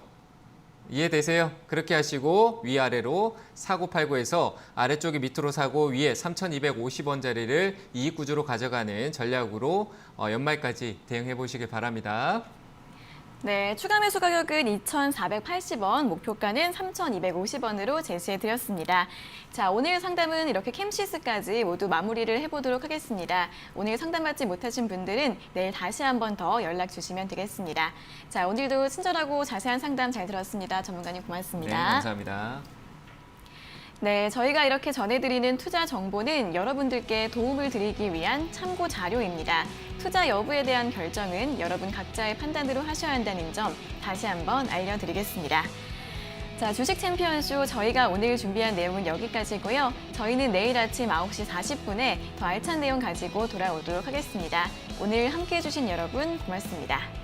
이해되세요? 그렇게 하시고 위아래로 사고 팔고 해서 아래쪽이 밑으로 사고 위에 3,250원 자리를 이익 구조로 가져가는 전략으로 연말까지 대응해 보시길 바랍니다. 네, 추가 매수 가격은 2,480원, 목표가는 3,250원으로 제시해 드렸습니다. 자, 오늘 상담은 이렇게 캠시스까지 모두 마무리를 해보도록 하겠습니다. 오늘 상담받지 못하신 분들은 내일 다시 한 번 더 연락 주시면 되겠습니다. 자, 오늘도 친절하고 자세한 상담 잘 들었습니다. 전문가님 고맙습니다. 네, 감사합니다. 네, 저희가 이렇게 전해드리는 투자 정보는 여러분들께 도움을 드리기 위한 참고 자료입니다. 투자 여부에 대한 결정은 여러분 각자의 판단으로 하셔야 한다는 점 다시 한번 알려드리겠습니다. 자, 주식 챔피언쇼 저희가 오늘 준비한 내용은 여기까지고요. 저희는 내일 아침 9시 40분에 더 알찬 내용 가지고 돌아오도록 하겠습니다. 오늘 함께해 주신 여러분 고맙습니다.